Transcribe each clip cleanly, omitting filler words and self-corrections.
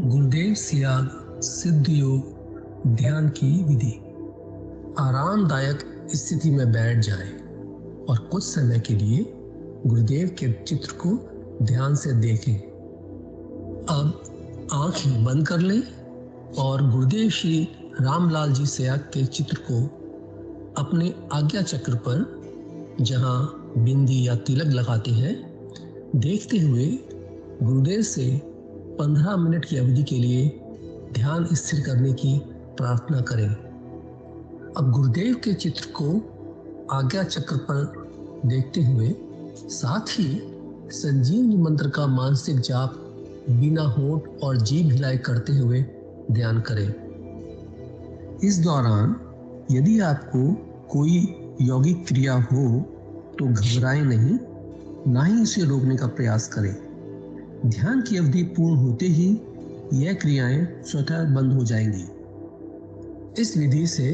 गुरुदेव सियाग सिद्ध योग ध्यान की विधि। आरामदायक स्थिति में बैठ जाएं और कुछ समय के लिए गुरुदेव के चित्र को ध्यान से देखें। अब आंखें बंद कर लें और गुरुदेव श्री रामलाल जी सियाग के चित्र को अपने आज्ञा चक्र पर, जहां बिंदी या तिलक लगाते हैं, देखते हुए गुरुदेव से 15 मिनट की अवधि के लिए ध्यान स्थिर करने की प्रार्थना करें। अब गुरुदेव के चित्र को आज्ञा चक्र पर देखते हुए साथ ही संजीवनी मंत्र का मानसिक जाप बिना होंठ और जीभ हिलाए करते हुए ध्यान करें। इस दौरान यदि आपको कोई यौगिक क्रिया हो तो घबराएं नहीं, ना ही इसे रोकने का प्रयास करें। ध्यान की अवधि पूर्ण होते ही यह क्रियाएं स्वतः बंद हो जाएंगी। इस विधि से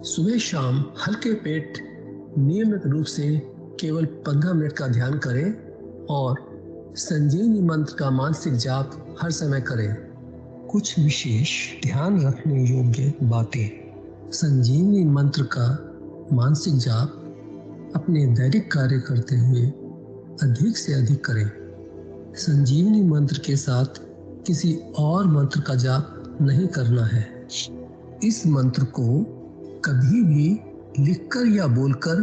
सुबह शाम हल्के पेट नियमित रूप से केवल 15 मिनट का ध्यान करें और संजीवनी मंत्र का मानसिक जाप हर समय करें। कुछ विशेष ध्यान रखने योग्य बातें। संजीवनी मंत्र का मानसिक जाप अपने दैनिक कार्य करते हुए अधिक से अधिक करें। संजीवनी मंत्र के साथ किसी और मंत्र का जाप नहीं करना है। इस मंत्र को कभी भी लिखकर या बोलकर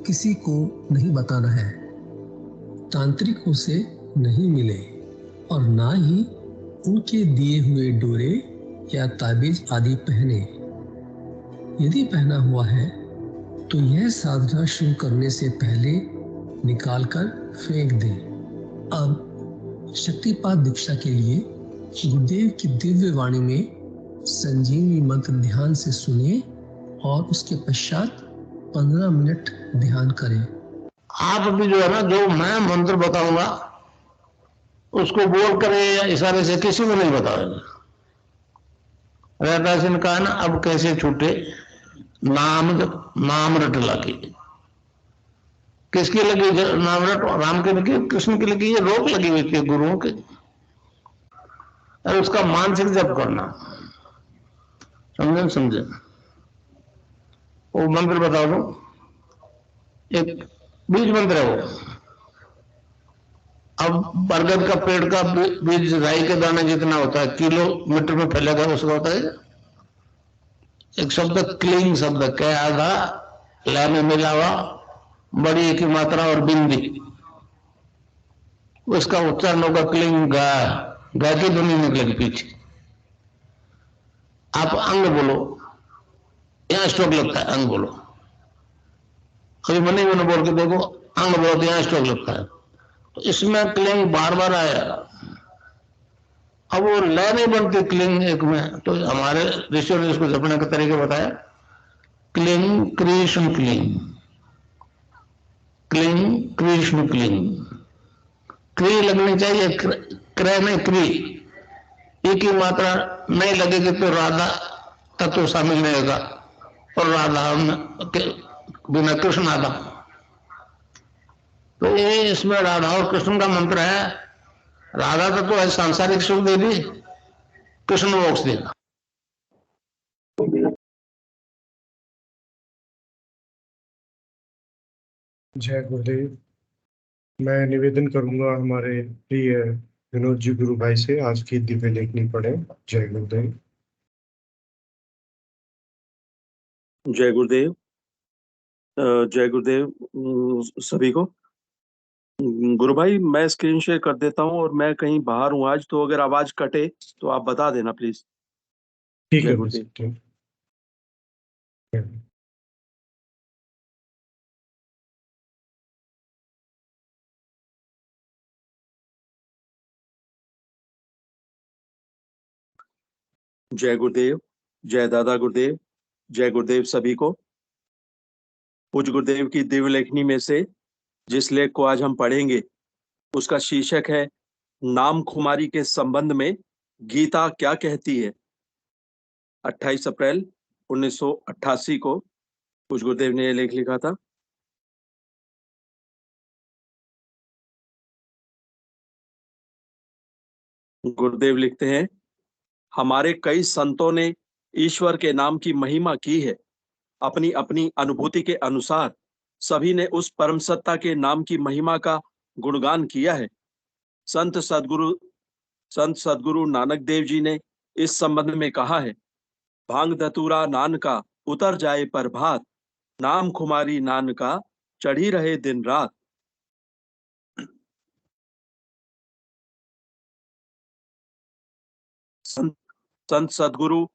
किसी को नहीं बताना है। तांत्रिकों से नहीं मिले और ना ही उनके दिए हुए डोरे या ताबीज आदि पहने। यदि पहना हुआ है तो यह साधना शुरू करने से पहले निकालकर फेंक दें। अब शक्तिपात दीक्षा के लिए गुरुदेव की दिव्य वाणी में संजीवनी मंत्र ध्यान से सुनिए और उसके पश्चात 15 मिनट ध्यान करें। आप भी जो है ना, जो मैं मंत्र बताऊंगा उसको बोल कर या इशारे से किसी को नहीं बताएगा। रहदास ने कहा ना, अब कैसे छूटे नाम रट लगी। किसकी लगी नाम रट? राम की लगी, कृष्ण की लगी, ये रोक लगी हुई थी गुरुओं के। और उसका मानसिक जप करना, समझे? वो मंत्र बता दो, एक बीज मंत्र है वो। अब बरगद का पेड़ का बीज राई के दाने जितना होता है, किलोमीटर में फैलेगा, उसका होता है एक शब्द क्लीन शब्द, कै आधा ला में मिला हुआ, बड़ी की मात्रा और बिंदी, उसका उच्चारण होगा क्लीन गा। गा की ध्वनि निकलेगी पीछे। आप अंग बोलो, यहां स्ट्रोक लगता है, अंग बोलो। कभी मन ही मन बोल के देखो, अंग बोलो तो यहां स्ट्रोक लगता है। तो इसमें क्लिंग बार बार आएगा। अब वो लय नहीं बनती क्लिंग एक में, तो हमारे ऋषियों ने इसको जपने का तरीका बताया। Cling Krishna cling, cling Krishna cling. क्री लगनी चाहिए, क्रय में क्री। एक ही मात्रा नहीं लगेगी तो राधा तत्व शामिल नहीं होगा, और राधा बिना कृष्ण आधा। तो ये इसमें राधा और कृष्ण का मंत्र है। राधा तत्व है सांसारिक सुख देगी, कृष्ण मोक्ष देगा। जय गुरुदेव। मैं निवेदन करूंगा हमारे प्रिय विनोद जी गुरु भाई से आज की दिव्य लेखनी पढ़े। जय गुरुदेव। जय गुरुदेव। जय गुरुदेव सभी को। गुरु भाई, मैं स्क्रीन शेयर कर देता हूं और मैं कहीं बाहर हूं आज, तो अगर आवाज कटे तो आप बता देना प्लीज। ठीक जय है गुरुदेव। जय गुरुदेव, जय दादा गुरुदेव, जय गुरुदेव सभी को। पूज्य गुरुदेव की दिव्य लेखनी में से जिस लेख को आज हम पढ़ेंगे उसका शीर्षक है नाम खुमारी के संबंध में गीता क्या कहती है। 28 अप्रैल 1988 को पूज्य गुरुदेव ने यह लेख लिखा था। गुरुदेव लिखते हैं, हमारे कई संतों ने ईश्वर के नाम की महिमा की है। अपनी अपनी अनुभूति के अनुसार सभी ने उस परम सत्ता के नाम की महिमा का गुणगान किया है। संत सदगुरु नानक देव जी ने इस संबंध में कहा है, भांग धतूरा नान का उतर जाए प्रभात, नाम खुमारी नान का चढ़ी रहे दिन रात। संत सदगुरु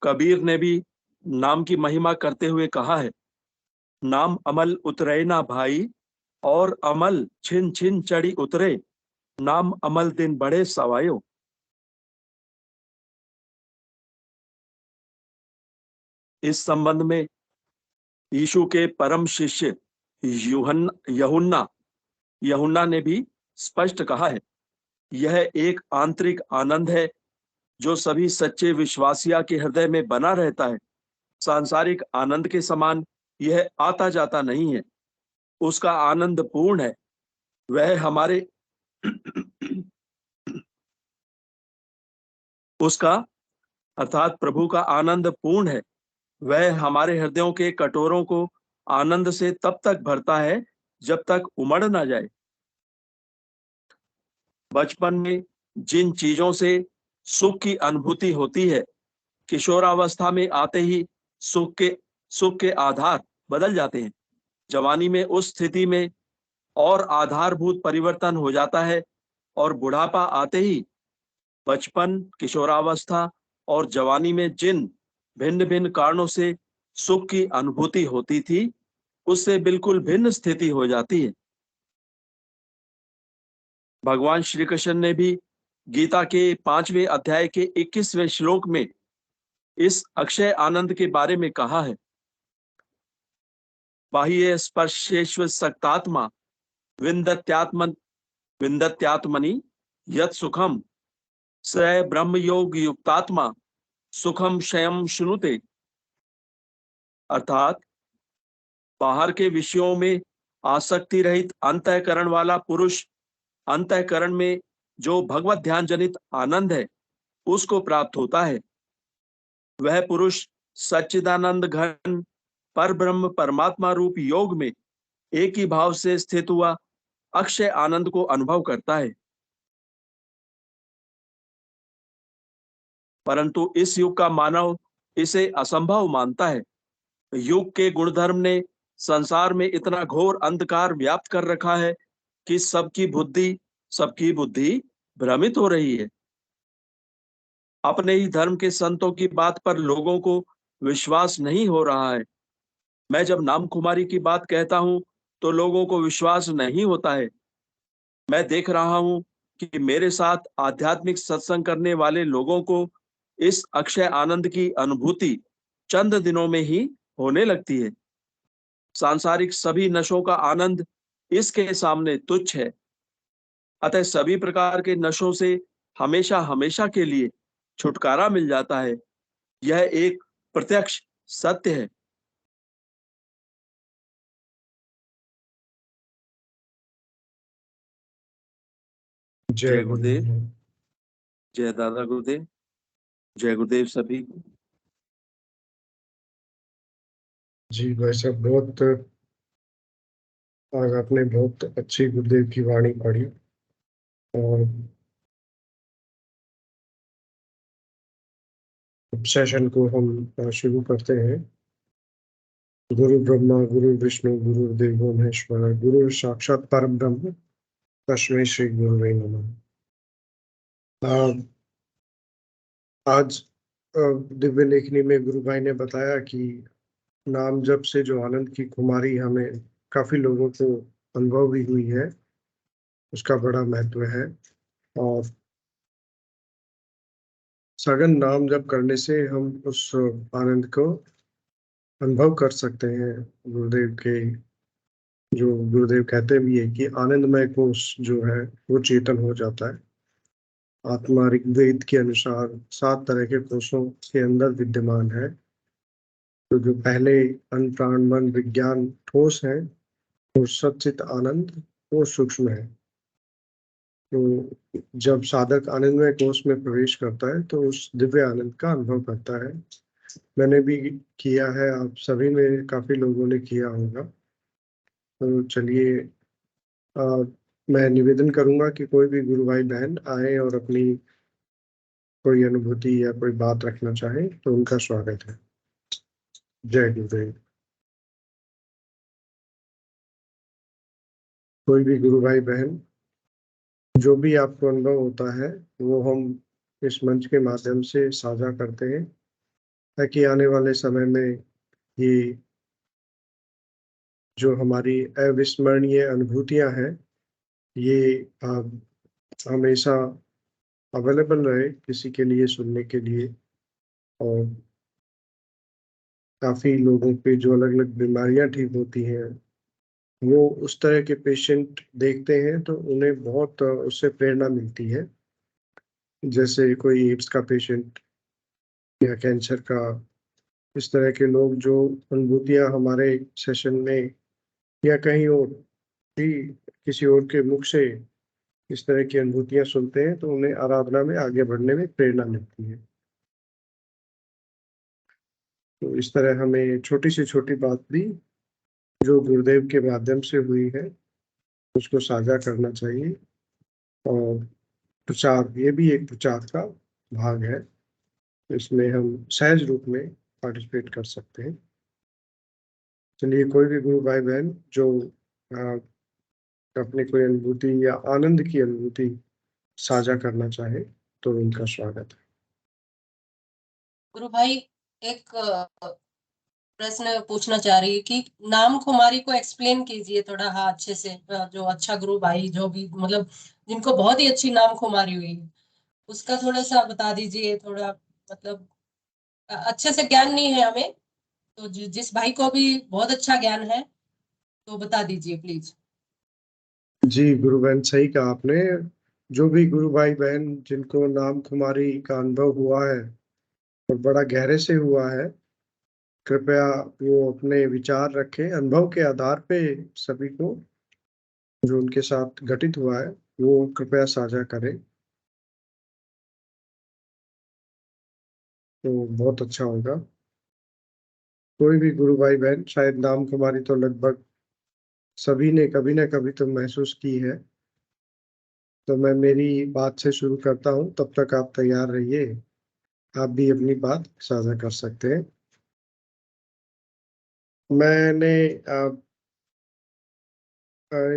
कबीर ने भी नाम की महिमा करते हुए कहा है, नाम अमल उतरे ना भाई, और अमल छिन छिन चढ़ी उतरे, नाम अमल दिन बड़े सवायो। इस संबंध में यीशु के परम शिष्य यूहन्ना ने भी स्पष्ट कहा है, यह एक आंतरिक आनंद है जो सभी सच्चे विश्वासिया के हृदय में बना रहता है। सांसारिक आनंद के समान यह आता जाता नहीं है, उसका आनंद पूर्ण है। वह हमारे उसका अर्थात प्रभु का आनंद पूर्ण है। वह हमारे हृदयों के कटोरों को आनंद से तब तक भरता है जब तक उमड़ ना जाए। बचपन में जिन चीजों से सुख की अनुभूति होती है, किशोरावस्था में आते ही सुख के आधार बदल जाते हैं। जवानी में उस स्थिति में और आधारभूत परिवर्तन हो जाता है, और बुढ़ापा आते ही बचपन, किशोरावस्था और जवानी में जिन भिन्न भिन्न कारणों से सुख की अनुभूति होती थी, उससे बिल्कुल भिन्न स्थिति हो जाती है। भगवान श्री कृष्ण ने भी गीता के 5वें अध्याय के 21वें श्लोक में इस अक्षय आनंद के बारे में कहा है, बाह्य स्पर्शेश्व सक्तात्मा विन्दत्यात्मनि यत् सुखम स ब्रह्म योग युक्तात्मा सुखम क्षयम शुनुते। अर्थात बाहर के विषयों में आसक्ति रहित अंतःकरण वाला पुरुष अंतःकरण में जो भगवत ध्यान जनित आनंद है उसको प्राप्त होता है। वह पुरुष सच्चिदानंद घन पर ब्रह्म परमात्मा रूप योग में एक ही भाव से स्थित हुआ अक्षय आनंद को अनुभव करता है। परंतु इस युग का मानव इसे असंभव मानता है। युग के गुणधर्म ने संसार में इतना घोर अंधकार व्याप्त कर रखा है कि सबकी बुद्धि भ्रमित हो रही है। अपने ही धर्म के संतों की बात पर लोगों को विश्वास नहीं हो रहा है। मैं जब नाम कुमारी की बात कहता हूं तो लोगों को विश्वास नहीं होता है। मैं देख रहा हूं कि मेरे साथ आध्यात्मिक सत्संग करने वाले लोगों को इस अक्षय आनंद की अनुभूति चंद दिनों में ही होने लगती है। सांसारिक सभी नशों का आनंद इसके सामने तुच्छ है। अतः सभी प्रकार के नशों से हमेशा हमेशा के लिए छुटकारा मिल जाता है। यह एक प्रत्यक्ष सत्य है। जय जय गुरुदेव, गुरुदेव। जय दादा गुरुदेव, जय गुरुदेव सभी। जी भाई साहब, बहुत आज आपने बहुत अच्छी गुरुदेव की वाणी पढ़ी। और सेशन को हम शुरू करते हैं। गुरु ब्रह्मा गुरु विष्णु गुरु देवो महेश्वर, गुरु साक्षात परम ब्रह्म, तस्मै श्री गुरुवे नमः। आज दिव्य लेखनी में गुरु भाई ने बताया कि नाम जप से जो आनंद की खुमारी हमें काफी लोगों को अनुभव भी हुई है, उसका बड़ा महत्व है। और सघन नाम जप करने से हम उस आनंद को अनुभव कर सकते हैं। गुरुदेव के जो गुरुदेव कहते भी है कि आनंदमय कोश जो है वो चेतन हो जाता है। आत्मा ऋग्वेद के अनुसार 7 तरह के कोशों के अंदर विद्यमान है। तो जो पहले अन्न प्राण मन विज्ञान ठोस है और सच्चित आनंद वो सूक्ष्म है। तो जब साधक आनंदमय कोष में प्रवेश करता है तो उस दिव्य आनंद का अनुभव करता है। मैंने भी किया है, आप सभी में काफी लोगों ने किया होगा। तो चलिए, अ, मैं निवेदन करूंगा कि कोई भी गुरु भाई बहन आए और अपनी कोई अनुभूति या कोई बात रखना चाहे तो उनका स्वागत है। जय गुरुदेव। कोई भी गुरु भाई बहन, जो भी आपको अनुभव होता है वो हम इस मंच के माध्यम से साझा करते हैं, ताकि आने वाले समय में ये जो हमारी अविस्मरणीय अनुभूतियां हैं ये हमेशा अवेलेबल रहे किसी के लिए सुनने के लिए। और काफी लोगों पे जो अलग अलग बीमारियां ठीक होती हैं, वो उस तरह के पेशेंट देखते हैं तो उन्हें बहुत उससे प्रेरणा मिलती है। जैसे कोई एड्स का पेशेंट या कैंसर का, इस तरह के लोग जो अनुभूतियां हमारे सेशन में या कहीं और भी किसी और के मुख से इस तरह की अनुभूतियां सुनते हैं तो उन्हें आराधना में आगे बढ़ने में प्रेरणा मिलती है। तो इस तरह हमें छोटी से छोटी बात भी जो गुरुदेव के माध्यम से हुई है उसको साझा करना चाहिए। और प्रचार, ये भी एक प्रचार का भाग है, इसमें हम सहज रूप में पार्टिसिपेट कर सकते हैं। चलिए, कोई भी गुरु भाई बहन जो अ, अपनी कोई अनुभूति या आनंद की अनुभूति साझा करना चाहे तो उनका स्वागत है। गुरु भाई, एक प्रश्न पूछना चाह रही है कि नाम खुमारी को एक्सप्लेन कीजिए थोड़ा, हाँ अच्छे से। जो अच्छा गुरु भाई जो भी मतलब जिनको बहुत ही अच्छी नाम खुमारी हुई है उसका थोड़ा सा बता दीजिए। थोड़ा मतलब अच्छे से ज्ञान नहीं है हमें, तो जिस भाई को भी बहुत अच्छा ज्ञान है तो बता दीजिए प्लीज। जी गुरु बहन, सही कहा आपने। जो भी गुरु भाई बहन जिनको नाम कुमारी का अनुभव हुआ है और बड़ा गहरे से हुआ है, कृपया वो अपने विचार रखें अनुभव के आधार पे। सभी को जो उनके साथ घटित हुआ है वो कृपया साझा करें, तो बहुत अच्छा होगा। कोई भी गुरु भाई बहन, शायद नाम कुमारी तो लगभग सभी ने कभी ना कभी तो महसूस की है। तो मैं मेरी बात से शुरू करता हूँ, तब तक आप तैयार रहिए, आप भी अपनी बात साझा कर सकते हैं। मैंने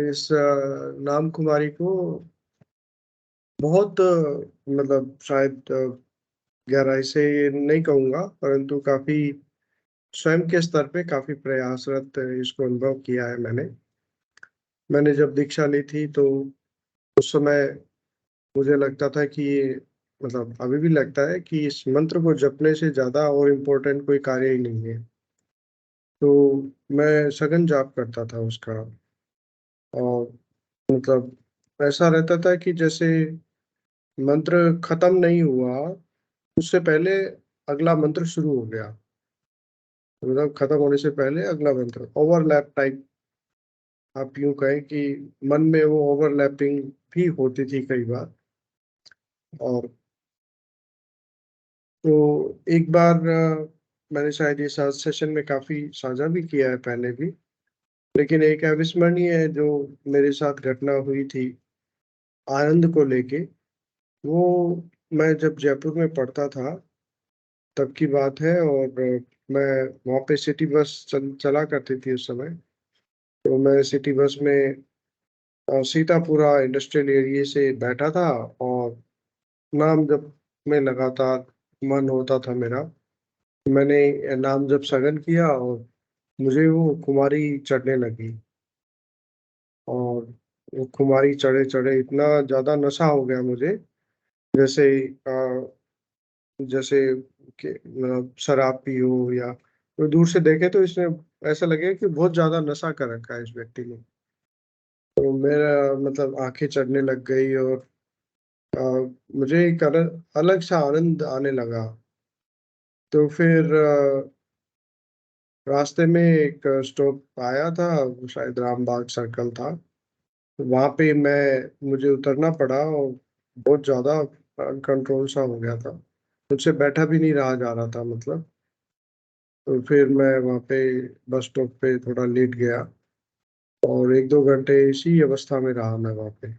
इस नाम कुमारी को बहुत मतलब शायद गहराई से नहीं कहूँगा, परंतु काफी स्वयं के स्तर पे काफी प्रयासरत इसको अनुभव किया है मैंने। मैंने जब दीक्षा ली थी तो उस समय मुझे लगता था कि ये, मतलब अभी भी लगता है कि इस मंत्र को जपने से ज्यादा और इम्पोर्टेंट कोई कार्य ही नहीं है। तो मैं सघन जाप करता था उसका, और मतलब ऐसा रहता था कि जैसे मंत्र खत्म नहीं हुआ उससे पहले अगला मंत्र शुरू हो गया, मतलब खत्म होने से पहले अगला मंत्र, ओवरलैप टाइप आप यूं कहें कि मन में वो ओवरलैपिंग भी होती थी कई बार। और तो एक बार मैंने शायद ये सेशन में काफी साझा भी किया है पहले भी, लेकिन एक अविस्मरणीय जो मेरे साथ घटना हुई थी आनंद को लेके, वो मैं जब जयपुर में पढ़ता था तब की बात है। और मैं वहाँ पे सिटी बस चला करती थी उस समय। तो मैं सिटी बस में सीतापुरा इंडस्ट्रियल एरिया से बैठा था, और नाम जप में लगातार मन होता था मेरा। मैंने नाम जप सघन किया और मुझे वो कुमारी चढ़ने लगी। और वो कुमारी चढ़े चढ़े इतना ज्यादा नशा हो गया मुझे, जैसे जैसे कि मतलब शराब पी हो, या कोई दूर से देखे तो इसने ऐसा लगे कि बहुत ज्यादा नशा कर रखा है इस व्यक्ति ने। तो मेरा मतलब आंखें चढ़ने लग गई, और अ, मुझे एक अलग सा आनंद आने लगा। तो फिर रास्ते में एक स्टॉप आया था, वो शायद रामबाग सर्कल था। वहां पे मुझे उतरना पड़ा और बहुत ज्यादा कंट्रोल सा हो गया था, मुझसे बैठा भी नहीं रहा जा रहा था मतलब। तो फिर मैं वहाँ पे बस स्टॉप पे थोड़ा लेट गया और 1-2 घंटे इसी अवस्था में रहा मैं वहाँ पे।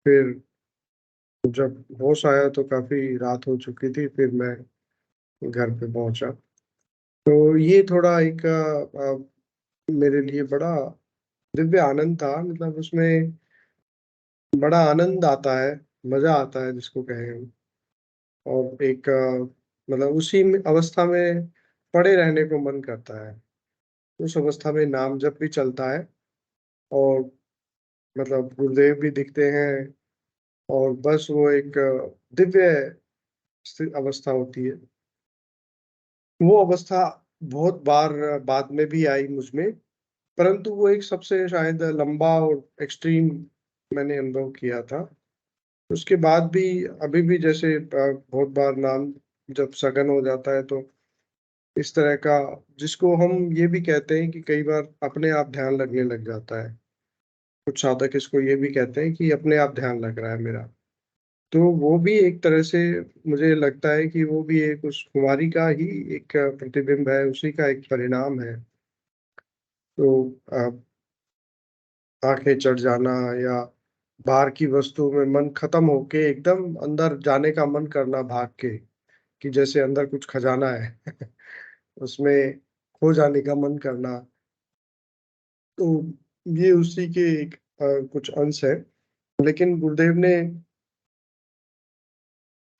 फिर जब होश आया तो काफी रात हो चुकी थी, फिर मैं घर पे पहुंचा। तो ये थोड़ा एक मेरे लिए बड़ा दिव्य आनंद था, मतलब उसमें बड़ा आनंद आता है, मजा आता है जिसको कहें हम। और एक मतलब उसी अवस्था में पड़े रहने को मन करता है। उस अवस्था में नाम जब भी चलता है और मतलब गुरुदेव भी दिखते हैं, और बस वो एक दिव्य अवस्था होती है। वो अवस्था बहुत बार बाद में भी आई मुझ में, परंतु वो एक सबसे शायद लंबा और एक्सट्रीम मैंने अनुभव किया था। उसके बाद भी अभी भी जैसे बहुत बार नाम जब सघन हो जाता है तो इस तरह का, जिसको हम ये भी कहते हैं कि कई बार अपने आप ध्यान लगने लग जाता है। कुछ साधक इसको ये भी कहते हैं कि अपने आप ध्यान लग रहा है मेरा। तो वो भी एक तरह से मुझे लगता है कि वो भी एक उस कुमारी का ही एक प्रतिबिंब है, उसी का एक परिणाम है। तो आंखें चढ़ जाना या बाहर की वस्तु में मन खत्म होके एकदम अंदर जाने का मन करना भाग के, कि जैसे अंदर कुछ खजाना है उसमें खो जाने का मन करना। तो ये उसी के एक कुछ अंश है। लेकिन गुरुदेव ने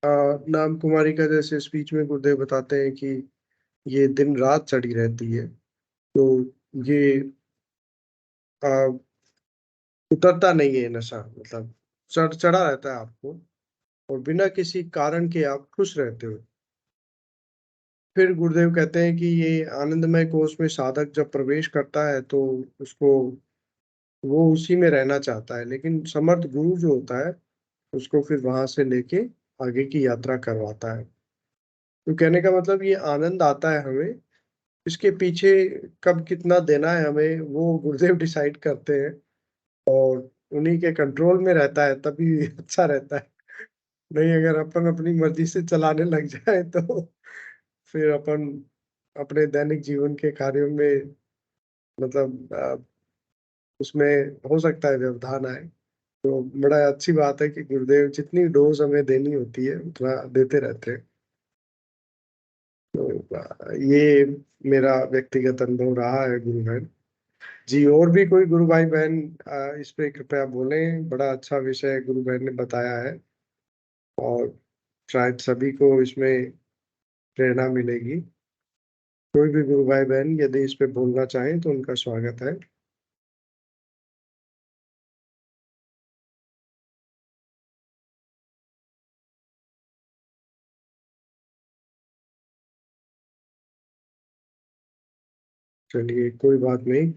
नाम कुमारी का, जैसे स्पीच में गुरुदेव बताते हैं कि ये दिन रात चढ़ी रहती है। तो ये अ, उतरता नहीं है नशा, मतलब चढ़ा रहता है आपको, और बिना किसी कारण के आप खुश रहते हो। फिर गुरुदेव कहते हैं कि ये आनंदमय कोष में साधक जब प्रवेश करता है तो उसको, वो उसी में रहना चाहता है, लेकिन समर्थ गुरु जो होता है उसको फिर वहां से लेके आगे की यात्रा करवाता है। तो कहने का मतलब ये आनंद आता है हमें, इसके पीछे कब कितना देना है हमें वो गुरुदेव डिसाइड करते हैं, और उन्हीं के कंट्रोल में रहता है तभी अच्छा रहता है। नहीं, अगर अपन अपनी मर्जी से चलाने लग जाए तो फिर अपन अपने दैनिक जीवन के कार्यों में मतलब उसमें हो सकता है व्यवधान आए। तो बड़ा अच्छी बात है कि गुरुदेव जितनी डोज हमें देनी होती है उतना देते रहते हैं। तो ये मेरा व्यक्तिगत अनुभव रहा है गुरु बहन जी। और भी कोई गुरु भाई बहन इस पे कृपया बोलें, बड़ा अच्छा विषय गुरु बहन ने बताया है, और शायद सभी को इसमें प्रेरणा मिलेगी। कोई भी गुरु भाई बहन यदि इस पे बोलना चाहें तो उनका स्वागत है। चलिए, कोई बात नहीं।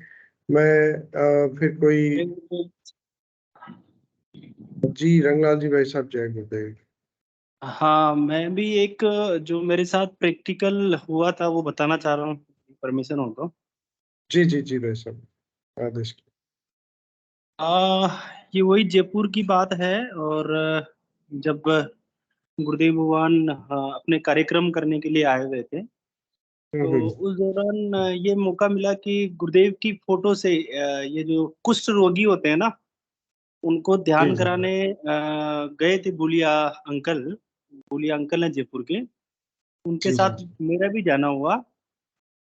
मैं फिर कोई, जी रंगलाल जी भाई साहब, जय गुरुदेव। हाँ, मैं भी एक जो मेरे साथ प्रैक्टिकल हुआ था वो बताना चाह रहा हूँ, परमिशन हो तो। जी जी जी भाई साहब, आदेश। आ, ये वही जयपुर की बात है। और जब गुरुदेव भगवान अपने कार्यक्रम करने के लिए आए हुए थे, तो हम्म। उस दौरान ये मौका मिला कि गुरुदेव की फोटो से ये जो कुष्ठ रोगी होते हैं ना, उनको जी ध्यान जी कराने गए थे बुलिया अंकल हैं जयपुर के, उनके जी जी साथ मेरा भी जाना हुआ।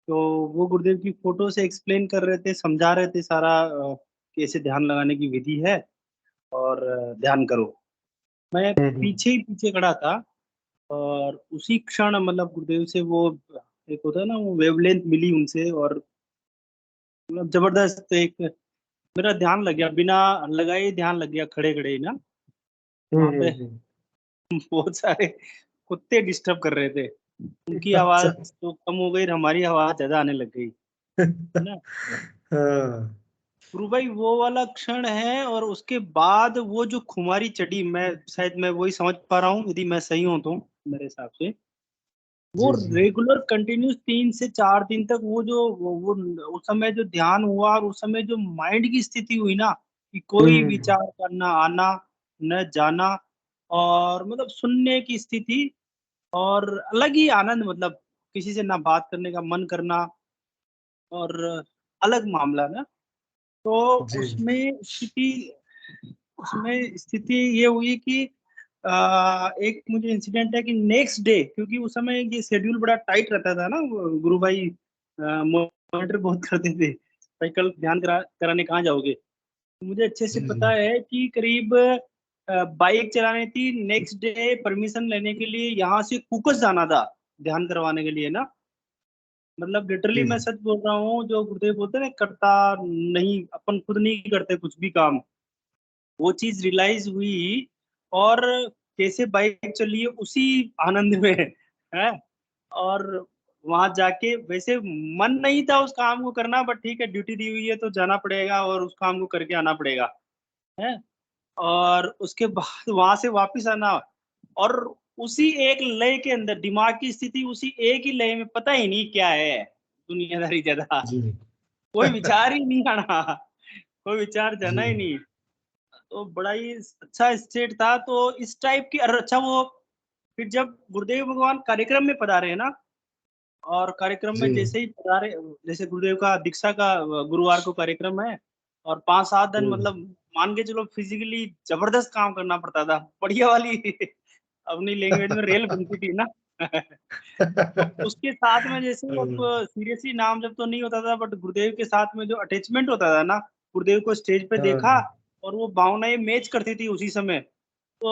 तो वो गुरुदेव की फोटो से एक्सप्लेन कर रहे थे, समझा रहे थे सारा कैसे ध्यान लगाने की विधि है, और ध्यान करो। मैं हम्म। पीछे ही पीछे खड़ा था, और उसी क्षण मतलब गुरुदेव से वो एक होता है ना, वो वेवलेंथ मिली उनसे, और मतलब जबरदस्त एक मेरा ध्यान लग गया, बिना लगाए ध्यान लग गया, खड़े खड़े ही ना। वहां पे हम्म। बहुत सारे कुत्ते डिस्टर्ब कर रहे थे, उनकी अच्छा। आवाज तो कम हो गई, हमारी आवाज ज्यादा आने लग गई, है ना। हाँ। गुरु भाई वो वाला क्षण है, और उसके बाद वो जो खुमारी चढ़ी, मैं शायद मैं वही समझ पा रहा हूँ, यदि मैं सही हूं तो मेरे हिसाब से वो जी जी रेगुलर कंटिन्यूस 3 से 4 दिन तक वो उस समय जो ध्यान हुआ और उस समय जो माइंड की स्थिति हुई ना, कि कोई हम्म विचार करना आना न जाना, और मतलब सुनने की स्थिति, और अलग ही आनंद, मतलब किसी से ना बात करने का मन करना, और अलग मामला ना। तो जी उसमें स्थिति ये हुई कि एक मुझे इंसिडेंट है कि नेक्स्ट डे, क्योंकि उस समय ये शेड्यूल बड़ा टाइट रहता था ना, वो गुरु भाई मॉनिटर बहुत करते थे भाई, कल ध्यान कराने कहाँ जाओगे। मुझे अच्छे से जी जी पता है कि करीब बाइक चलानी थी, नेक्स्ट डे परमिशन लेने के लिए यहाँ से कुकस जाना था ध्यान करवाने के लिए ना। मतलब लिटरली जी मैं सच बोल रहा हूँ, जो गुरुदेव बोलते हैं ना, करता नहीं, अपन खुद नहीं करते कुछ भी काम, वो चीज रियलाइज हुई। और कैसे बाइक चली है उसी आनंद में है। और वहां जाके वैसे मन नहीं था उस काम को करना, बट ठीक है, ड्यूटी दी हुई है तो जाना पड़ेगा और उस काम को करके आना पड़ेगा, है। और उसके बाद वहां से वापस आना, और उसी एक लय के अंदर दिमाग की स्थिति उसी एक ही लय में, पता ही नहीं क्या है दुनियादारी ज्यादा, जी कोई विचार ही नहीं आना, कोई विचार जाना जी ही नहीं। तो बड़ा ही अच्छा स्टेट था। तो इस टाइप की, और अच्छा वो फिर जब गुरुदेव भगवान कार्यक्रम में पधारे हैं ना, और कार्यक्रम जी में जैसे ही पधारे, जैसे गुरुदेव का दीक्षा का गुरुवार को कार्यक्रम है, और 5-7 दिन हम्म मतलब मान के चलो फिजिकली जबरदस्त काम करना पड़ता था, बढ़िया वाली अपनी लैंग्वेज में रेल बनती थी ना। तो उसके साथ में जैसे अब सीरियसली नाम जब तो नहीं होता था, बट गुरुदेव के साथ में जो अटैचमेंट होता था ना, गुरुदेव को स्टेज पे देखा, हाँ और वो भावनाएं मैच करती थी उसी समय। तो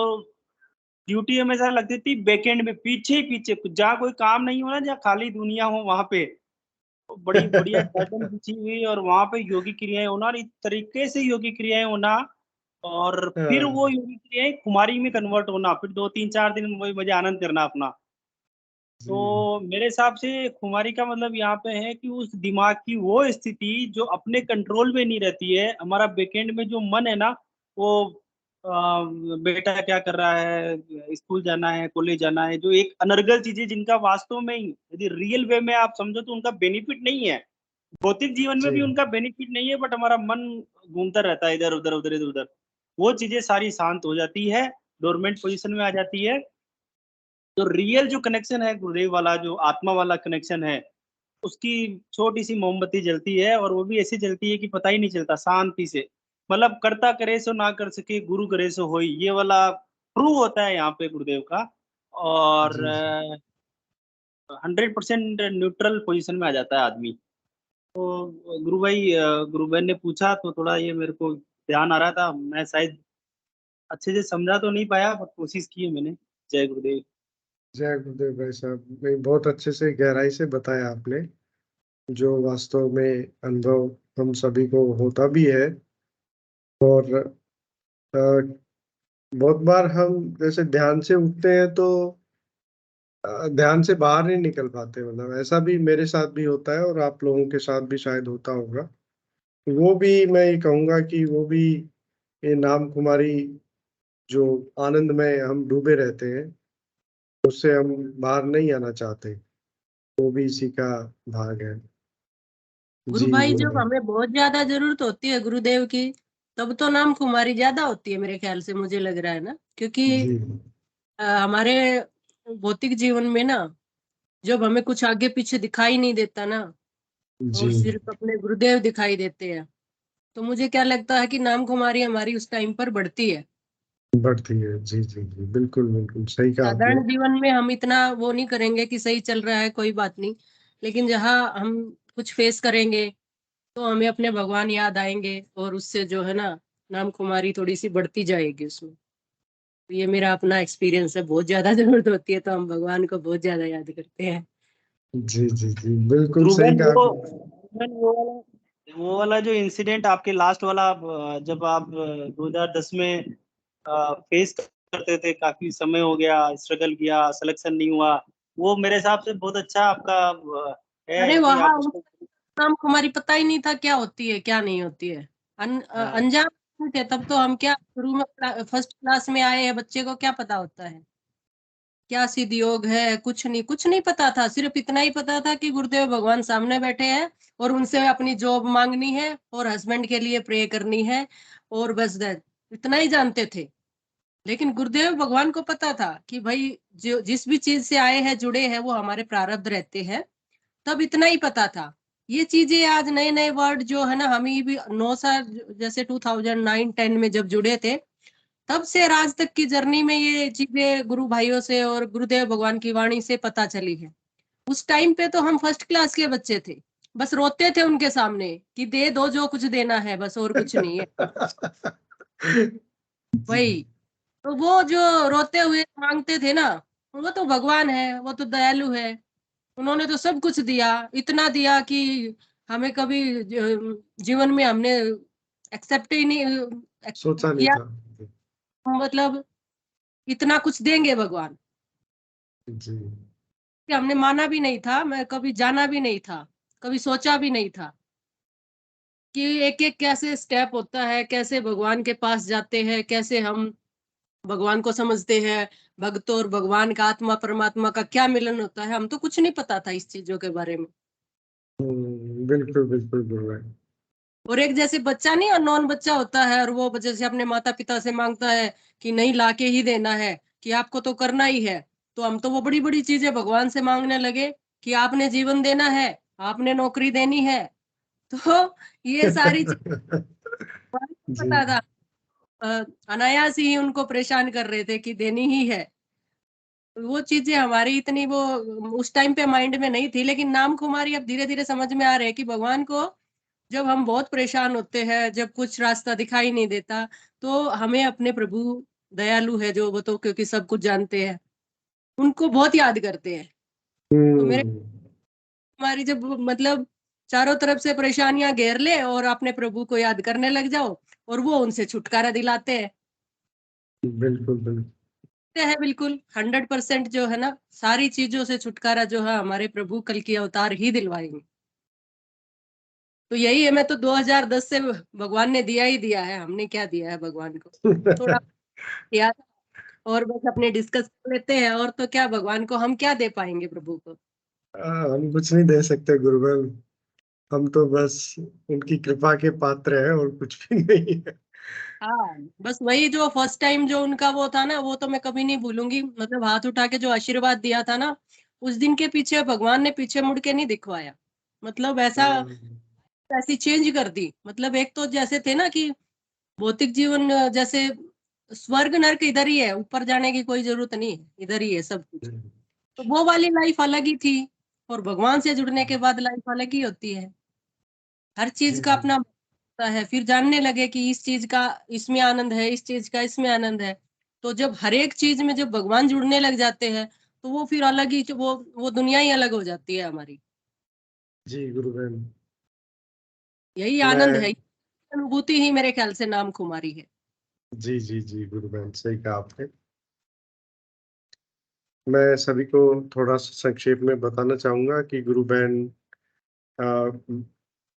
ड्यूटी हमेशा लगती थी बैकएंड में, पीछे ही पीछे, जहाँ कोई काम नहीं हो ना, जहाँ खाली दुनिया हो वहां पे, तो बड़ी बढ़िया गर्दन बिछी हुई, और वहां पे योगी क्रियाएं होना, और इस तरीके से योगी क्रियाएं होना, और फिर वो हाँ योगी क्रियाएं कुमारी में कन्वर्ट होना, फिर 2-3-4 दिन वही मजे आनंद करना अपना। जी तो मेरे हिसाब से खुमारी का मतलब यहाँ पे है कि उस दिमाग की वो स्थिति जो अपने कंट्रोल में नहीं रहती है, हमारा बैकएंड में जो मन है ना, वो बेटा क्या कर रहा है, स्कूल जाना है, कॉलेज जाना है, जो एक अनर्गल चीजें जिनका वास्तव में ही यदि रियल वे में आप समझो तो उनका बेनिफिट नहीं है, भौतिक जीवन में जी भी उनका बेनिफिट नहीं है, बट हमारा मन घूमता रहता है इधर उधर उधर इधर उधर, वो चीजें सारी शांत हो जाती है, डोरमेंट पोजीशन में आ जाती है। तो रियल जो कनेक्शन है गुरुदेव वाला, जो आत्मा वाला कनेक्शन है, उसकी छोटी सी मोमबत्ती जलती है, और वो भी ऐसी जलती है कि पता ही नहीं चलता, शांति से, मतलब करता करे सो ना कर सके, गुरु करे सो होई, ये वाला प्रूव होता है यहाँ पे गुरुदेव का। और जी जी 100% न्यूट्रल पोजीशन में आ जाता है आदमी। तो गुरु भाई, गुरु बहन ने पूछा तो थोड़ा ये मेरे को ध्यान आ रहा था, मैं शायद अच्छे से समझा तो नहीं पाया, बट कोशिश की है मैंने। जय गुरुदेव। जय गुरुदेव भाई साहब, नहीं बहुत अच्छे से गहराई से बताया आपने, जो वास्तव में अनुभव हम सभी को होता भी है। और बहुत बार हम जैसे ध्यान से उठते हैं तो ध्यान से बाहर नहीं निकल पाते, मतलब ऐसा भी मेरे साथ भी होता है और आप लोगों के साथ भी शायद होता होगा। वो भी मैं ये कहूंगा कि वो भी ये नाम कुमारी जो आनंद में हम डूबे रहते हैं, उससे हम बाहर नहीं आना चाहते, वो भी इसी का भाग है। गुरु जी भाई, जब गुरुदेव। हमें बहुत ज्यादा जरूरत होती है गुरुदेव की, तब तो नाम कुमारी ज्यादा होती है मेरे ख्याल से, मुझे लग रहा है ना, क्योंकि जी हमारे भौतिक जीवन में ना, जब हमें कुछ आगे पीछे दिखाई नहीं देता ना, जी और सिर्फ अपने गुरुदेव दिखाई देते हैं, तो मुझे क्या लगता है कि नाम कुमारी हमारी उस टाइम पर बढ़ती है। बढ़ती है। जी जी जी बिल्कुल बिल्कुल सही कहा आपने। साधारण जीवन में हम इतना वो नहीं करेंगे कि सही चल रहा है कोई बात नहीं, लेकिन जहाँ हम कुछ फेस करेंगे, तो हमें अपने भगवान याद आएंगे, और उससे जो है ना, नाम कुमारी थोड़ी सी बढ़ती जाएगी उसमें। तो ये मेरा अपना एक्सपीरियंस है, बहुत ज्यादा जरूरत होती है तो हम भगवान को बहुत ज्यादा याद करते हैं। जी जी जी बिल्कुल सही ध्रुवन कहा वो आपने। ध्रुवन वो वाला जो इंसिडेंट आपके लास्ट वाला, जब आप 2010 में फेस करते थे, काफी समय हो गया, स्ट्रगल किया, सिलेक्शन नहीं हुआ, वो मेरे हिसाब से बहुत अच्छा आपका अरे है कि वहाँ आप उसको। नाम कुमारी पता ही नहीं था क्या होती है क्या नहीं होती है। हाँ, अनजान थे तब तो हम, क्या शुरू में फर्स्ट क्लास में आए हैं, बच्चे को क्या पता होता है। क्या सिद्ध योग है, कुछ नहीं पता था। सिर्फ इतना ही पता था कि गुरुदेव भगवान सामने बैठे हैं और उनसे अपनी जॉब मांगनी है और हस्बैंड के लिए प्रे करनी है, और बस दैट, इतना ही जानते थे। लेकिन गुरुदेव भगवान को पता था कि भाई जो जिस भी चीज से आए हैं, जुड़े हैं, वो हमारे प्रारब्ध रहते हैं। तब इतना ही पता था। ये चीजें आज नए नए वर्ड जो है ना, हम ही भी 9 साल, जैसे 2009-10 में जब जुड़े थे, तब से आज तक की जर्नी में ये चीजें गुरु भाइयों से और गुरुदेव भगवान की वाणी से पता चली है। उस टाइम पे तो हम फर्स्ट क्लास के बच्चे थे, बस रोते थे उनके सामने कि दे दो जो कुछ देना है, बस और कुछ नहीं है। वही तो, वो जो रोते हुए मांगते थे ना, वो तो भगवान है, वो तो दयालु है। उन्होंने तो सब कुछ दिया, इतना दिया कि हमें कभी जीवन में हमने एक्सेप्ट ही नहीं सोचा नहीं किया। था। मतलब इतना कुछ देंगे भगवान, जी कि हमने माना भी नहीं था, मैं कभी जाना भी नहीं था, कभी सोचा भी नहीं था कि एक एक कैसे स्टेप होता है, कैसे भगवान के पास जाते हैं, कैसे हम भगवान को समझते हैं, भक्त और भगवान का, आत्मा परमात्मा का क्या मिलन होता है। हम तो कुछ नहीं पता था इस चीजों के बारे में। बिल्कुल बिल्कुल गुरु भाई। और एक जैसे बच्चा नहीं, और नॉन बच्चा होता है, और वो जैसे अपने माता पिता से मांगता है कि नहीं लाके ही देना है, कि आपको तो करना ही है। तो हम तो वो बड़ी बड़ी चीजें भगवान से मांगने लगे कि आपने जीवन देना है, आपने नौकरी देनी है। तो ये सारी चीजें जी पता था। अनायास ही उनको परेशान कर रहे थे कि देनी ही है। वो चीजें हमारी इतनी वो उस टाइम पे माइंड में नहीं थी, लेकिन नाम कुमारी अब धीरे धीरे समझ में आ रहे हैं कि भगवान को जब हम बहुत परेशान होते हैं, जब कुछ रास्ता दिखाई नहीं देता, तो हमें अपने प्रभु दयालु है जो, वो तो क्योंकि सब कुछ जानते हैं, उनको बहुत याद करते हैं। तो मेरे हम्म हमारी जब मतलब चारों तरफ से परेशानियां घेर ले और अपने प्रभु को याद करने लग जाओ, और वो उनसे छुटकारा दिलाते हैं। बिल्कुल बिल्कुल। है बिल्कुल 100% जो है ना, सारी चीजों से छुटकारा जो है हमारे प्रभु कल की अवतार ही दिलवाएंगे। तो यही है, मैं तो 2010 से भगवान ने दिया ही दिया है, हमने क्या दिया है भगवान को, थोड़ा दिया था। और बस अपने डिस्कस कर लेते हैं, और तो क्या, भगवान को हम क्या दे पाएंगे प्रभु को। हम कुछ नहीं दे सकते गुरु भाई। हम तो बस उनकी कृपा के पात्र हैं और कुछ भी नहीं है। हाँ, बस वही जो फर्स्ट टाइम जो उनका वो था ना, वो तो मैं कभी नहीं भूलूंगी। मतलब हाथ उठा के जो आशीर्वाद दिया था ना, उस दिन के पीछे भगवान ने पीछे मुड़ के नहीं दिखवाया। मतलब ऐसा, हम्म, ऐसी चेंज कर दी। मतलब एक तो जैसे थे ना कि भौतिक जीवन जैसे स्वर्ग नरक इधर ही है, ऊपर जाने की कोई जरूरत नहीं है, इधर ही है सब कुछ। तो वो वाली लाइफ अलग ही थी, और भगवान से जुड़ने के बाद लाइफ अलग ही होती है। हर चीज जी का जी अपना होता है। फिर जानने लगे कि इस चीज का इसमें आनंद है, इस चीज का इसमें आनंद है। तो जब हर एक चीज में जब भगवान जुड़ने लग जाते हैं, तो वो फिर अलग ही, वो दुनिया ही अलग हो जाती है हमारी। जी गुरु बहन। यही आनंद है, मैं अनुभूति ही मेरे ख्याल से नाम कुमारी है। जी जी जी गुरु बहन, सही कहा आपने। मैं सभी को थोड़ा सा संक्षेप में बताना चाहूंगा कि गुरु बहन अ,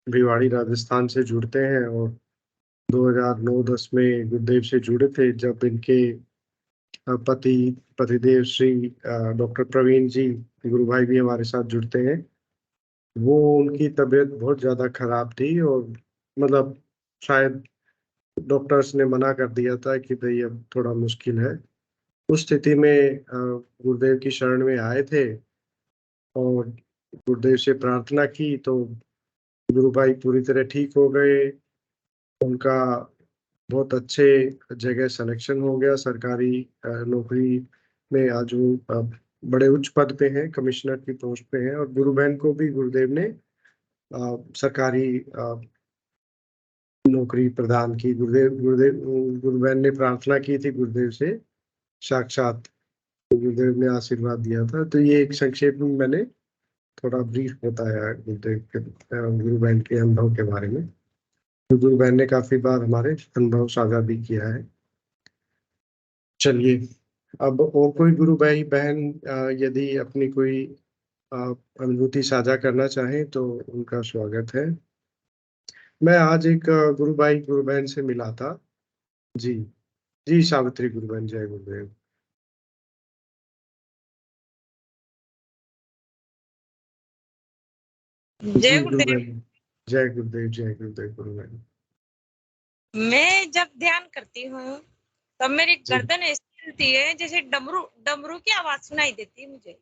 भिवाड़ी राजस्थान से जुड़ते हैं और 2009-10 में गुरुदेव से जुड़े थे, जब इनके पति पतिदेव श्री डॉक्टर प्रवीण जी गुरु भाई भी हमारे साथ जुड़ते हैं। वो उनकी तबीयत बहुत ज़्यादा खराब थी और मतलब शायद डॉक्टर्स ने मना कर दिया था कि भाई अब थोड़ा मुश्किल है। उस स्थिति में गुरुदेव की शरण में आए थे और गुरुदेव से प्रार्थना की, तो गुरु भाई पूरी तरह ठीक हो गए। उनका बहुत अच्छे जगह सिलेक्शन हो गया, सरकारी नौकरी में आज वो बड़े उच्च पद पे हैं, कमिश्नर की पोस्ट पे हैं। और गुरु बहन को भी गुरुदेव ने सरकारी नौकरी प्रदान की। गुरुदेव गुरुदेव गुरु बहन ने प्रार्थना की थी गुरुदेव से, साक्षात गुरुदेव ने आशीर्वाद दिया था। तो ये एक संक्षेप में मैंने थोड़ा ब्रीफ बताया गुरुदेव के गुरु बहन के अनुभव के बारे में। तो गुरु बहन ने काफी बार हमारे अनुभव साझा भी किया है। चलिए, अब और कोई गुरु भाई बहन यदि अपनी कोई अ, अनुभूति साझा करना चाहें तो उनका स्वागत है। मैं आज एक गुरु भाई गुरु बहन से मिला था। जी जी सावित्री गुरु बहन, जय गुरुदेव। जय जी गुरुदेव। गुरुबहन, जय गुरुदेव, जय गुरुदेव गुरुबहन। मैं जब ध्यान करती हूँ तब मेरी जी गर्दन ऐसी हिलती है जैसे डमरू डमरू की आवाज सुनाई देती है मुझे।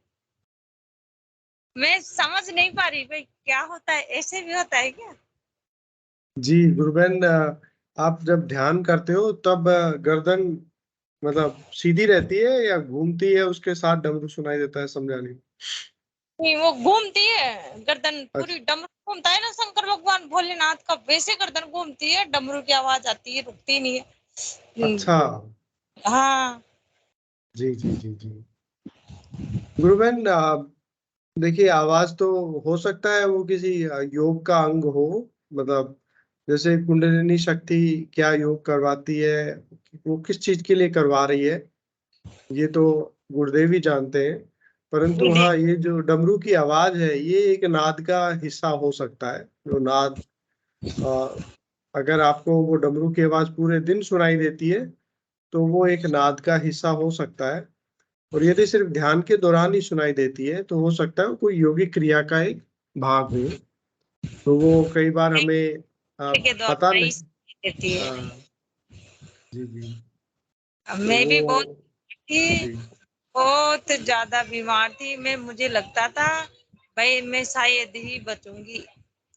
मैं समझ नहीं पा रही भाई क्या होता है, ऐसे भी होता है क्या? जी गुरुबहन, आप जब ध्यान करते हो तब गर्दन मतलब सीधी रहती है या घूमती है, उसके साथ डमरू सुनाई देता है, समझा नहीं। नहीं, वो घूमती है गर्दन पूरी, अच्छा डमरू घूमता है ना शंकर भगवान भोलेनाथ का, वैसे गर्दन घूमती है, डमरू की आवाज आती है, रुकती नहीं है। अच्छा। हाँ। जी जी जी जी गुरुबहन, देखिए आवाज तो हो सकता है वो किसी योग का अंग हो, मतलब जैसे कुंडलिनी शक्ति क्या योग करवाती है, वो किस चीज के लिए करवा रही है, ये तो गुरुदेव ही जानते हैं। परंतु हाँ, ये जो डमरू की आवाज है ये एक नाद का हिस्सा हो सकता है। जो नाद, अ, अगर आपको वो डमरू की आवाज पूरे दिन सुनाई देती है तो वो एक नाद का हिस्सा हो सकता है। और यदि सिर्फ ध्यान के दौरान ही सुनाई देती है तो हो सकता है वो कोई योगिक क्रिया का एक भाग हो। तो वो कई बार हमें के पता द्वारा ही नहीं। देती है। हाँ जी जी। तो मैं भी बहुत वो थी, जी बहुत ज्यादा बीमार थी मैं, मुझे लगता था भाई मैं शायद ही बचूंगी।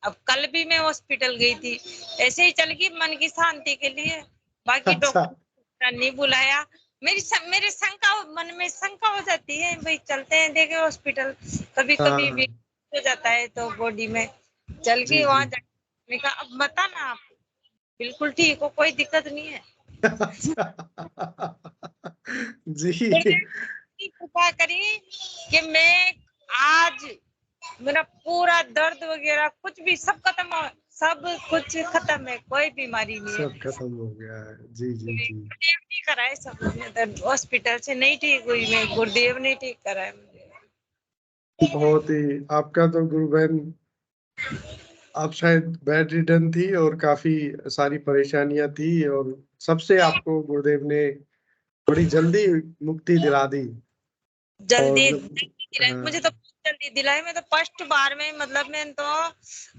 अब कल भी मैं हॉस्पिटल गई थी, ऐसे ही चल गई मन की शांति के लिए, बाकी अच्छा डॉक्टर ने बुलाया। मेरे शंका, मन में शंका हो जाती है भाई चलते हैं देखे हॉस्पिटल, कभी हाँ कभी भी हाँ हो जाता है तो बॉडी में। चल जी के जी वहां जाने का, अब बता ना आप बिल्कुल ठीक हो, कोई दिक्कत नहीं है। जी गुरुदेव की कृपा करी कि मैं आज मेरा पूरा दर्द वगैरह कुछ भी सब खत्म हो, सब कुछ खत्म है, कोई बीमारी नहीं है। सब खत्म हो गया है। जी जी जी गुरुदेव ने कराए सब, मैं तो हॉस्पिटल से नहीं ठीक हुई, मैं गुरुदेव ने ठीक कराया मुझे। बहुत ही आपका तो गुरु बहन, आप शायद बेड रिडन थी और काफी सारी परेशानियां थी, और सबसे आपको गुरुदेव ने बड़ी जल्दी मुक्ति दिला दी। और जल्दी जब दिलाए मुझे, तो बहुत जल्दी दिलाए। मैं तो फर्स्ट बार में मतलब मैं तो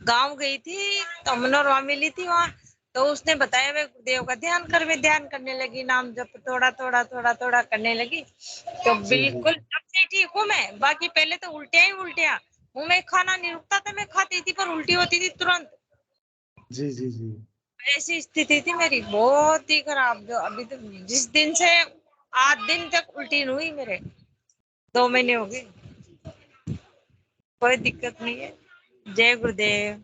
गांव गई थी तो मनोरमा मिली थी वहां, तो उसने बताया मैं गुरुदेव का ध्यान कर, मैं ध्यान करने लगी, नाम जब थोड़ा थोड़ा थोड़ा थोड़ा करने लगी तो जी जी बिल्कुल तब से ठीक हूँ मैं। बाकी पहले तो उल्टियां ही उल्टियां, मुंह में खाना नहीं रुकता था, मैं खाती थी पर उल्टी होती थी तुरंत। जी जी जी ऐसी स्थिति थी मेरी बहुत ही खराब, जो अभी तो जिस दिन से आज दिन तक उल्टी नहीं हुई मेरे, 2 महीने हो गए, कोई दिक्कत नहीं है। जय गुरुदेव।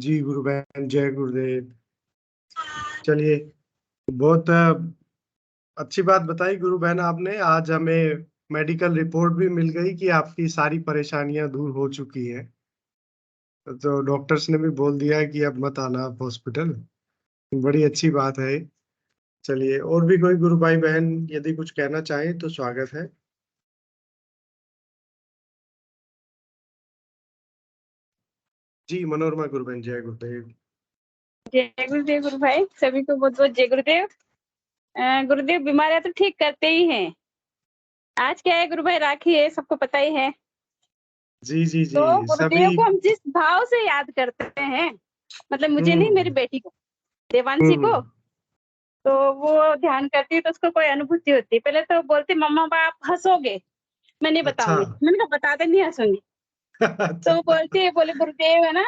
जी गुरु बहन, जय गुरुदेव। चलिए, बहुत अच्छी बात बताई गुरु बहन आपने। आज हमें मेडिकल रिपोर्ट भी मिल गई कि आपकी सारी परेशानियां दूर हो चुकी हैं। तो डॉक्टर्स ने भी बोल दिया है कि अब मत आना आप हॉस्पिटल। बड़ी अच्छी बात है। चलिए, और भी कोई गुरु भाई बहन यदि कुछ कहना चाहें तो स्वागत है। जी मनोरमा गुरु बहन, जय गुरुदेव। जय गुरुदेव गुरु भाई, सभी को बहुत बहुत जय गुरुदेव। गुरुदेव बीमारियां तो ठीक करते ही हैं। आज क्या है गुरु भाई, राखी है, सबको पता ही है। जी जी जी तो सभी। गुरुदेव को हम जिस भाव से याद करते हैं, मतलब मुझे नहीं, मेरी हम्म बेटी को, देवांशी को, हम्म तो वो ध्यान करती है तो उसको कोई अनुभूति होती है। पहले तो बोलती मम्मा आप हंसोगे, मैं नहीं अच्छा बताऊंगी। मैंने कहा बता दे, नहीं हंसूंगी। तो वो बोलती है, बोले गुरुदेव है ना,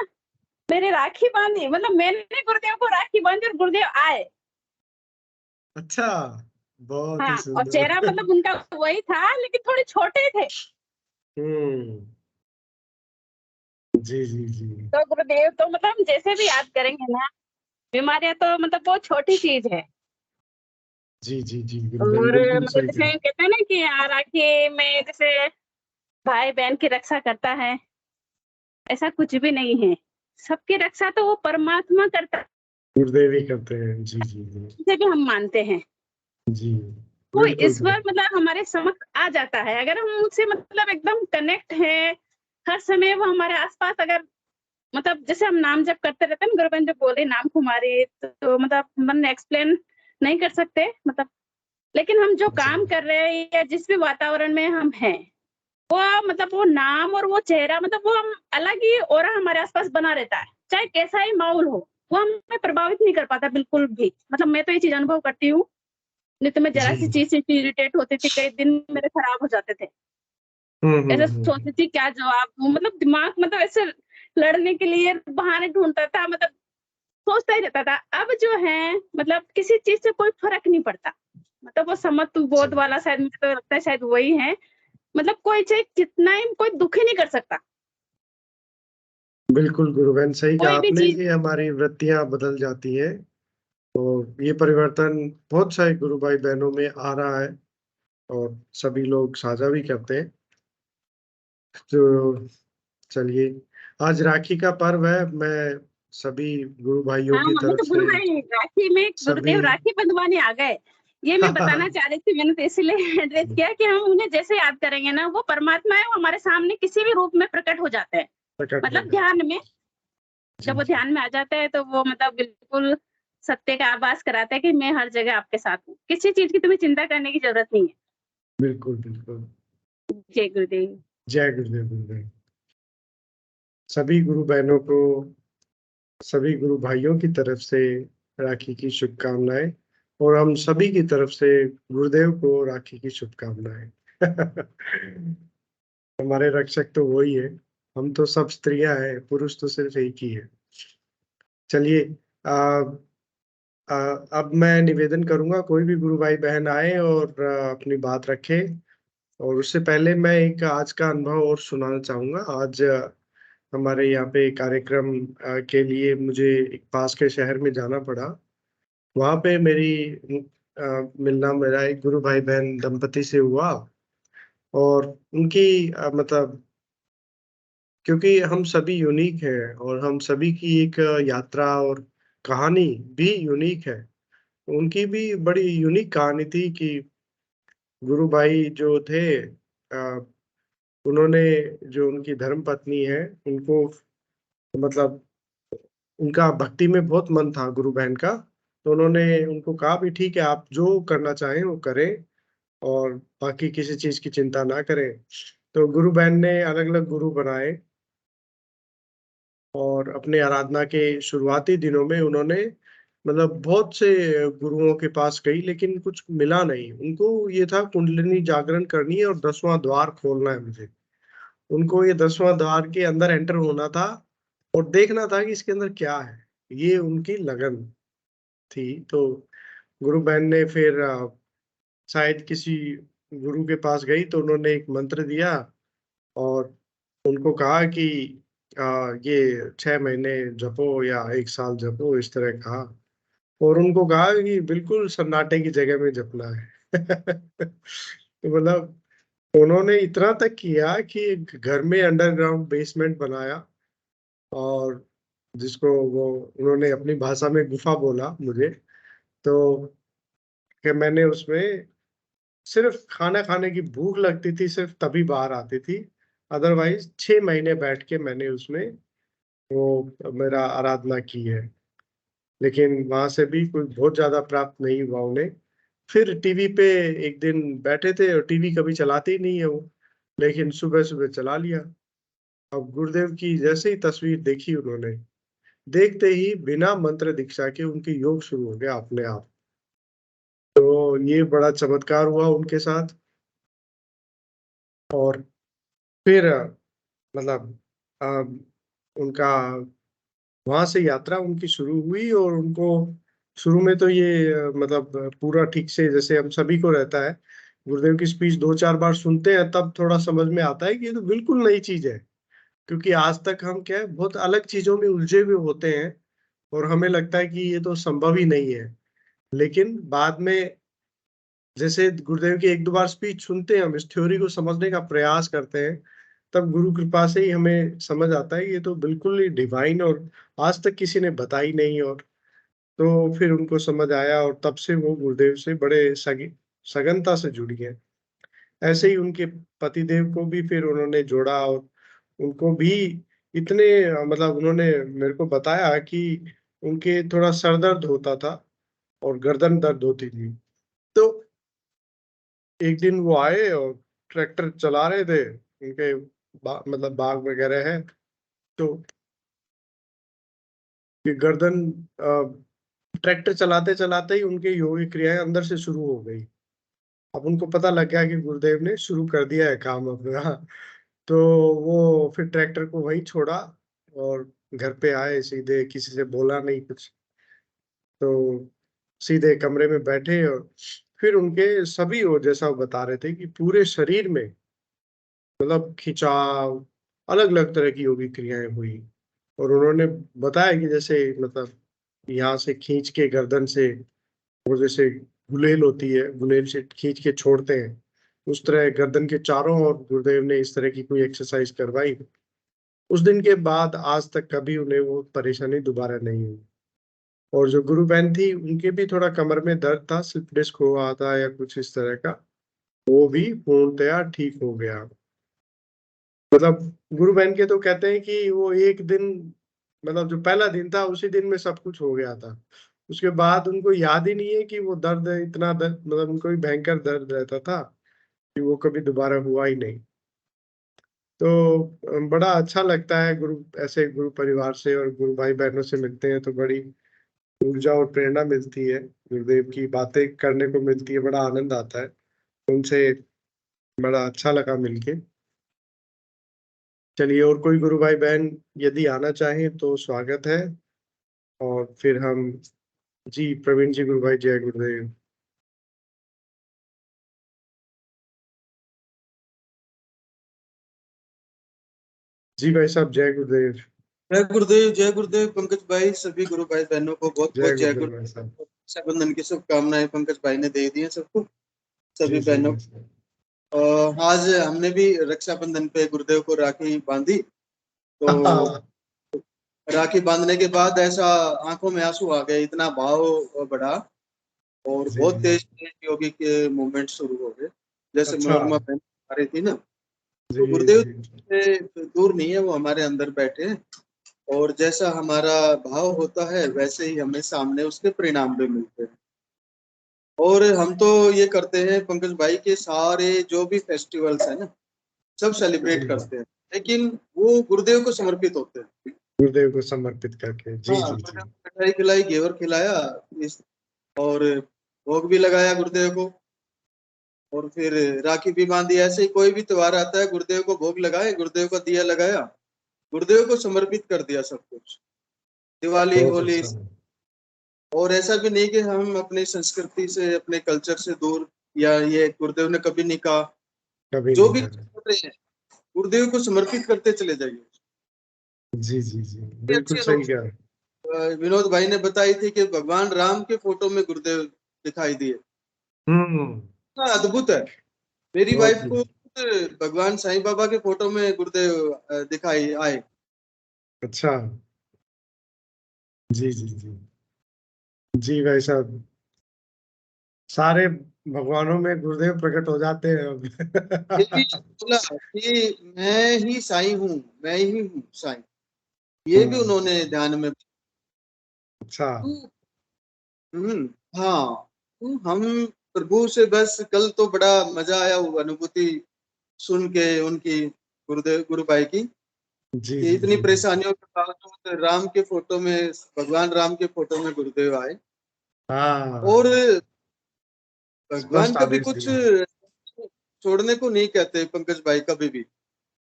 मेरे राखी बांधी, मतलब मैंने गुरुदेव को राखी बांधी और गुरुदेव आए। अच्छा, बहुत ही हाँ, और चेहरा सुंदर। मतलब उनका वही था लेकिन थोड़े छोटे थे। हम्म जी जी जी तो गुरुदेव तो मतलब हम जैसे भी याद करेंगे ना, बीमारियां तो मतलब बहुत छोटी चीज है। जी जी जी गुरुबहन, और बिल्कुल मतलब सही जैसे कहा। कहते हैं ना कि राखी में जैसे भाई बहन की रक्षा करता है, ऐसा कुछ भी नहीं है। सबकी रक्षा तो वो परमात्मा करता है, गुरुदेव ही करते हैं। जी जी जी जिसे भी हम मानते हैं। जी वो बिल्कुल ईश्वर मतलब हमारे समक्ष आ जाता है अगर हम उससे मतलब एकदम कनेक्ट है। हर समय वो हमारे आसपास, अगर मतलब जैसे हम नाम जप करते रहते हैं ना, गुरुबन जब बोले नाम कुमारी, तो मतलब मन एक्सप्लेन नहीं कर सकते, मतलब लेकिन हम जो काम कर रहे हैं या जिस भी वातावरण में हम हैं, वो मतलब वो नाम और वो चेहरा, मतलब वो हम अलग ही ऑरा हमारे आसपास बना रहता है, चाहे कैसा ही माहौल हो, वो हमें प्रभावित नहीं कर पाता बिल्कुल भी। मतलब मैं तो ये चीज अनुभव करती हूँ, नहीं तो मैं जरा सी चीज से इरिटेट होती थी, कई दिन मेरे खराब हो जाते थे। ऐसे सोचती थी क्या जवाब दूं, मतलब दिमाग मतलब ऐसे लड़ने के लिए बहाने ढूंढता था, मतलब सोचता ही रहता था। अब जो है मतलब किसी चीज से कोई फर्क नहीं पड़ता, मतलब वो समत्व बोध वाला शायद मुझे तो लगता है शायद वही है। मतलब कोई चाहे कितना ही कोई दुखी नहीं कर सकता। बिल्कुल गुरु बहन, सही कहा कोई भी आपने चीज कि हमारी वृत्तियां बदल जाती है। तो ये परिवर्तन बहुत सारे गुरु भाई बहनों में आ रहा है और सभी लोग साझा भी करते हैं। तो चलिए, आज राखी का पर्व है। मैं सभी गुरु भाइयों हाँ की मम्मी तरफ तो गुरु से भाई राखी में सभी गुरुदेव राखी बंधवाने आ गए, ये मैं बताना चाह रही थी। मैंने तो इसलिए एड्रेस किया कि हम उन्हें जैसे याद करेंगे ना, वो परमात्मा है, वो हमारे सामने किसी भी रूप में प्रकट हो जाते हैं। प्रकट हो मतलब जाए। ध्यान में, जब वो जी, ध्यान में आ जाता है तो वो मतलब बिल्कुल सत्य का आभास कराता है कि मैं हर जगह आपके साथ हूँ, किसी चीज की तुम्हें चिंता करने की जरूरत नहीं है। बिल्कुल बिल्कुल। जय गुरुदेव। जय गुरुदेव गुरुदेव। सभी गुरु बहनों को, सभी गुरु भाइयों की तरफ से राखी की शुभकामनाएं, और हम सभी की तरफ से गुरुदेव को राखी की शुभकामनाएं। हमारे रक्षक तो वही है, हम तो सब स्त्रियां हैं, पुरुष तो सिर्फ एक ही है। चलिए, आ, आ, अब मैं निवेदन करूंगा, कोई भी गुरु भाई बहन आए और अपनी बात रखे। और उससे पहले मैं एक आज का अनुभव और सुनाना चाहूंगा। आज हमारे यहाँ पे कार्यक्रम के लिए मुझे एक पास के शहर में जाना पड़ा। वहाँ पे मेरी मिलना मेरा एक गुरु भाई बहन दंपति से हुआ। और उनकी मतलब, क्योंकि हम सभी यूनिक हैं और हम सभी की एक यात्रा और कहानी भी यूनिक है। उनकी भी बड़ी यूनिक कहानी थी कि गुरु भाई जो थे, उन्होंने, जो उनकी धर्म पत्नी है, उनको मतलब उनका भक्ति में बहुत मन था गुरु बहन का। तो उन्होंने उनको कहा भी ठीक है, आप जो करना चाहें वो करें और बाकी किसी चीज की चिंता ना करें। तो गुरु बहन ने अलग अलग गुरु बनाए और अपने आराधना के शुरुआती दिनों में उन्होंने मतलब बहुत से गुरुओं के पास गई, लेकिन कुछ मिला नहीं। उनको ये था कुंडलिनी जागरण करनी है और 10वां द्वार खोलना है मुझे। उनको ये 10वां द्वार के अंदर एंटर होना था और देखना था कि इसके अंदर क्या है। ये उनकी लगन थी। तो गुरु बहन ने फिर शायद किसी गुरु के पास गई तो उन्होंने एक मंत्र दिया और उनको कहा कि ये 6 महीने जपो या 1 साल जपो, इस तरह कहा। और उनको कहा कि बिल्कुल सन्नाटे की जगह में जपना है। तो मतलब उन्होंने इतना तक किया कि एक घर में अंडरग्राउंड बेसमेंट बनाया, और जिसको वो उन्होंने अपनी भाषा में गुफा बोला मुझे। तो कि मैंने उसमें सिर्फ खाना खाने की भूख लगती थी, सिर्फ तभी बाहर आती थी। अदरवाइज 6 महीने बैठ के मैंने उसमें वो मेरा आराधना की है। लेकिन वहां से भी कोई बहुत ज्यादा प्राप्त नहीं हुआ उन्हें। फिर टीवी पे एक दिन बैठे थे, और टीवी कभी चलाते ही नहीं है वो, लेकिन सुबह सुबह चला लिया। अब गुरुदेव की जैसे ही तस्वीर देखी उन्होंने, देखते ही बिना मंत्र दीक्षा के उनके योग शुरू हो गया अपने आप। तो ये बड़ा चमत्कार हुआ उनके साथ। और फिर मतलब अ, उनका वहां से यात्रा उनकी शुरू हुई। और उनको शुरू में तो ये मतलब पूरा ठीक से, जैसे हम सभी को रहता है, गुरुदेव की स्पीच 2-4 बार सुनते हैं तब थोड़ा समझ में आता है कि ये तो बिल्कुल नई चीज है। क्योंकि आज तक हम क्या है, बहुत अलग चीजों में उलझे हुए होते हैं और हमें लगता है कि ये तो संभव ही नहीं है। लेकिन बाद में जैसे गुरुदेव की 1-2 बार स्पीच सुनते हैं, हम इस थ्योरी को समझने का प्रयास करते हैं, तब गुरु कृपा से ही हमें समझ आता है कि ये तो बिल्कुल ही डिवाइन और आज तक किसी ने बताई नहीं। और तो फिर उनको समझ आया और तब से वो गुरुदेव से बड़े सघनता से जुड़ी है। ऐसे ही उनके पतिदेव को भी फिर उन्होंने जोड़ा और उनको भी इतने मतलब उन्होंने मेरे को बताया कि उनके थोड़ा सर दर्द होता था और गर्दन दर्द होती थी। तो एक दिन वो आए और ट्रैक्टर चला रहे थे, उनके मतलब बाग वगैरह है, तो ये गर्दन ट्रैक्टर चलाते चलाते ही उनके योगी क्रियाएं अंदर से शुरू हो गई। अब उनको पता लग गया कि गुरुदेव ने शुरू कर दिया है काम अपना। तो वो फिर ट्रैक्टर को वहीं छोड़ा और घर पे आए, सीधे किसी से बोला नहीं कुछ, तो सीधे कमरे में बैठे और फिर उनके सभी वो जैसा वो बता रहे थे कि पूरे शरीर में मतलब खिंचाव, अलग अलग तरह की योगी क्रियाएं हुई। और उन्होंने बताया कि जैसे मतलब यहाँ से खींच के गर्दन से, वो जैसे गुलेल होती है, गुलेल से खींच के छोड़ते हैं, उस तरह गर्दन के चारों ओर गुरुदेव ने इस तरह की कोई एक्सरसाइज करवाई। उस दिन के बाद आज तक कभी उन्हें वो परेशानी दोबारा नहीं हुई। और जो गुरु बहन थी उनके भी थोड़ा कमर में दर्द था, स्लिप डिस्क हुआ था या कुछ इस तरह का, वो भी पूर्णतया ठीक हो गया। मतलब गुरु बहन के तो कहते हैं कि वो एक दिन, मतलब जो पहला दिन था उसी दिन में सब कुछ हो गया था। उसके बाद उनको याद ही नहीं है कि वो दर्द, इतना दर्द, मतलब उनको भी भयंकर दर्द रहता था कि वो कभी दोबारा हुआ ही नहीं। तो बड़ा अच्छा लगता है गुरु, ऐसे गुरु परिवार से और गुरु भाई बहनों से मिलते हैं तो बड़ी ऊर्जा और प्रेरणा मिलती है, गुरुदेव की बातें करने को मिलती है, बड़ा आनंद आता है उनसे, बड़ा अच्छा लगा मिलके। चलिए, और कोई गुरु भाई बहन यदि आना चाहें तो स्वागत है। और फिर हम, जी प्रवीण जी, गुरु भाई, जय गुरुदेव। जी भाई साहब, जय गुरुदेव। जय गुरुदेव, जय गुरुदेव पंकज भाई, सभी गुरु भाई बहनों को बहुत जय बहुत जय गुरुदेव गुरुदेव। भाई साहब। रक्षाबंधन की शुभकामनाएं पंकज भाई ने दे दी हैं सबको, जी सभी जी बहनों भाई साहब। को। आज हमने भी रक्षाबंधन पे गुरुदेव को राखी बांधी, तो राखी बांधने के बाद ऐसा आंखों में आंसू आ गए, इतना भाव बढ़ा और जी बहुत जी। तेज तेज योगी के मूवमेंट शुरू हो गए। जैसे अच्छा। मनोरमा बहन आ रही थी ना, तो जी गुरुदेव जी से दूर नहीं है, वो हमारे अंदर बैठे हैं और जैसा हमारा भाव होता है वैसे ही हमें सामने उसके परिणाम भी मिलते हैं। और हम तो ये करते हैं पंकज भाई के सारे जो भी फेस्टिवल्स है ना, सब सेलिब्रेट जी। करते हैं, लेकिन वो गुरुदेव को समर्पित होते हैं। गुरुदेव को समर्पित करके, जी हाँ, जी गुरुदेव जी। को मिठाई खिलाई, घेवर खिलाया और भोग भी लगाया गुरुदेव को, और फिर राखी भी बांधी। ऐसे ही कोई भी त्योहार आता है, गुरुदेव को भोग लगाए, गुरुदेव को दिया लगाया, गुरुदेव को समर्पित कर दिया सब कुछ। दिवाली, बहुत होली, अच्छा। और ऐसा भी नहीं कि हम अपनी संस्कृति से, अपने कल्चर से दूर, या ये गुरुदेव ने कभी नहीं कहा। कभी जो नहीं भी करा। कर रहे हैं गुरुदेव को समर्पित करते चले जाइए। जी जी जी, ये बिल्कुल अच्छी सही अनोखी, कहा। विनोद भाई ने बताई थी कि भगवान राम के फोटो में गुरुदेव दिखाई दिए। हम्म। हाँ, अद्भुत है। मेरी बहुत वाइफ ही। को भगवान साईं बाबा के फोटो में गुरुदेव दिखाई आए। अच्छा। जी जी जी। जी भाई साहब, सारे भगवानों में गुरुदेव प्रकट हो जाते हैं ये भी अब। बोला कि मैं ही साईं हूँ, मैं ही हूँ साईं, ये भी उन्होंने ध्यान में। अच्छा। हाँ, तो हम प्रभु से बस कल तो बड़ा मजा आया, वो अनुभूति सुन के उनकी, गुरुदेव गुरु भाई की, जी कि जी इतनी जी। परेशानियों के बावजूद राम के फोटो में, भगवान राम के फोटो में गुरुदेव आए हाँ। और भगवान स्पष्ट कभी आदेश कुछ दिया। छोड़ने को नहीं कहते पंकज भाई, कभी भी,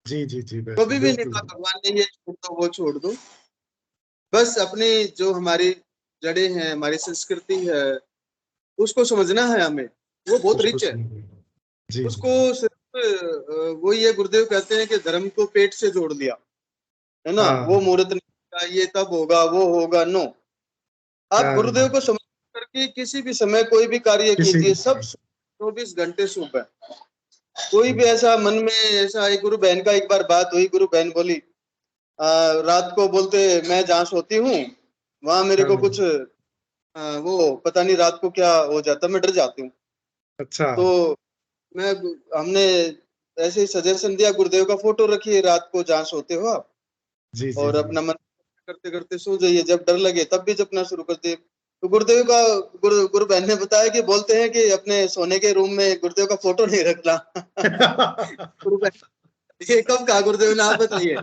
जी जी जी भाई कभी साहब, भी नहीं बिल्कुल। कहा भगवान ने ये छोड़ दो, वो छोड़ दो। बस अपनी जो हमारी जड़ें हैं, हमारी संस्कृति है, उसको समझना है हमें, वो बहुत उसको रिच है। सुनिए। जी जी उसको सिर्फ वही है, गुरुदेव कहते हैं कि धर्म को पेट से जोड़ दिया है ना, वो हाँ मुहूर्त निकलेगा, ये तब होगा, वो होगा, नो। आप गुरुदेव हाँ। को समझ करके किसी भी समय कोई भी कार्य किसी कीजिए, भी सब 24 घंटे शुभ है। कोई भी ऐसा मन में ऐसा, एक गुरु बहन का एक बार बात हुई, गुरु बहन बोली रात को, बोलते मैं जहाँ सोती हूँ वहां मेरे को हाँ। कुछ वो पता नहीं रात को क्या हो जाता, मैं डर जाती हूँ। अच्छा। तो मैं हमने ऐसे ही सजेशन दिया, गुरुदेव का फोटो रखिए रात को जहाँ सोते हो आप, जी जी और जी। अपना मन करते करते सो जाइए, जब डर लगे तब भी जपना शुरू कर दिए। तो गुरुदेव का गुरु बहन ने बताया कि बोलते हैं कि अपने सोने के रूम में गुरुदेव का फोटो नहीं रखना। गुरु बहन, ये कब कहा गुरुदेव ने, आप बताइए।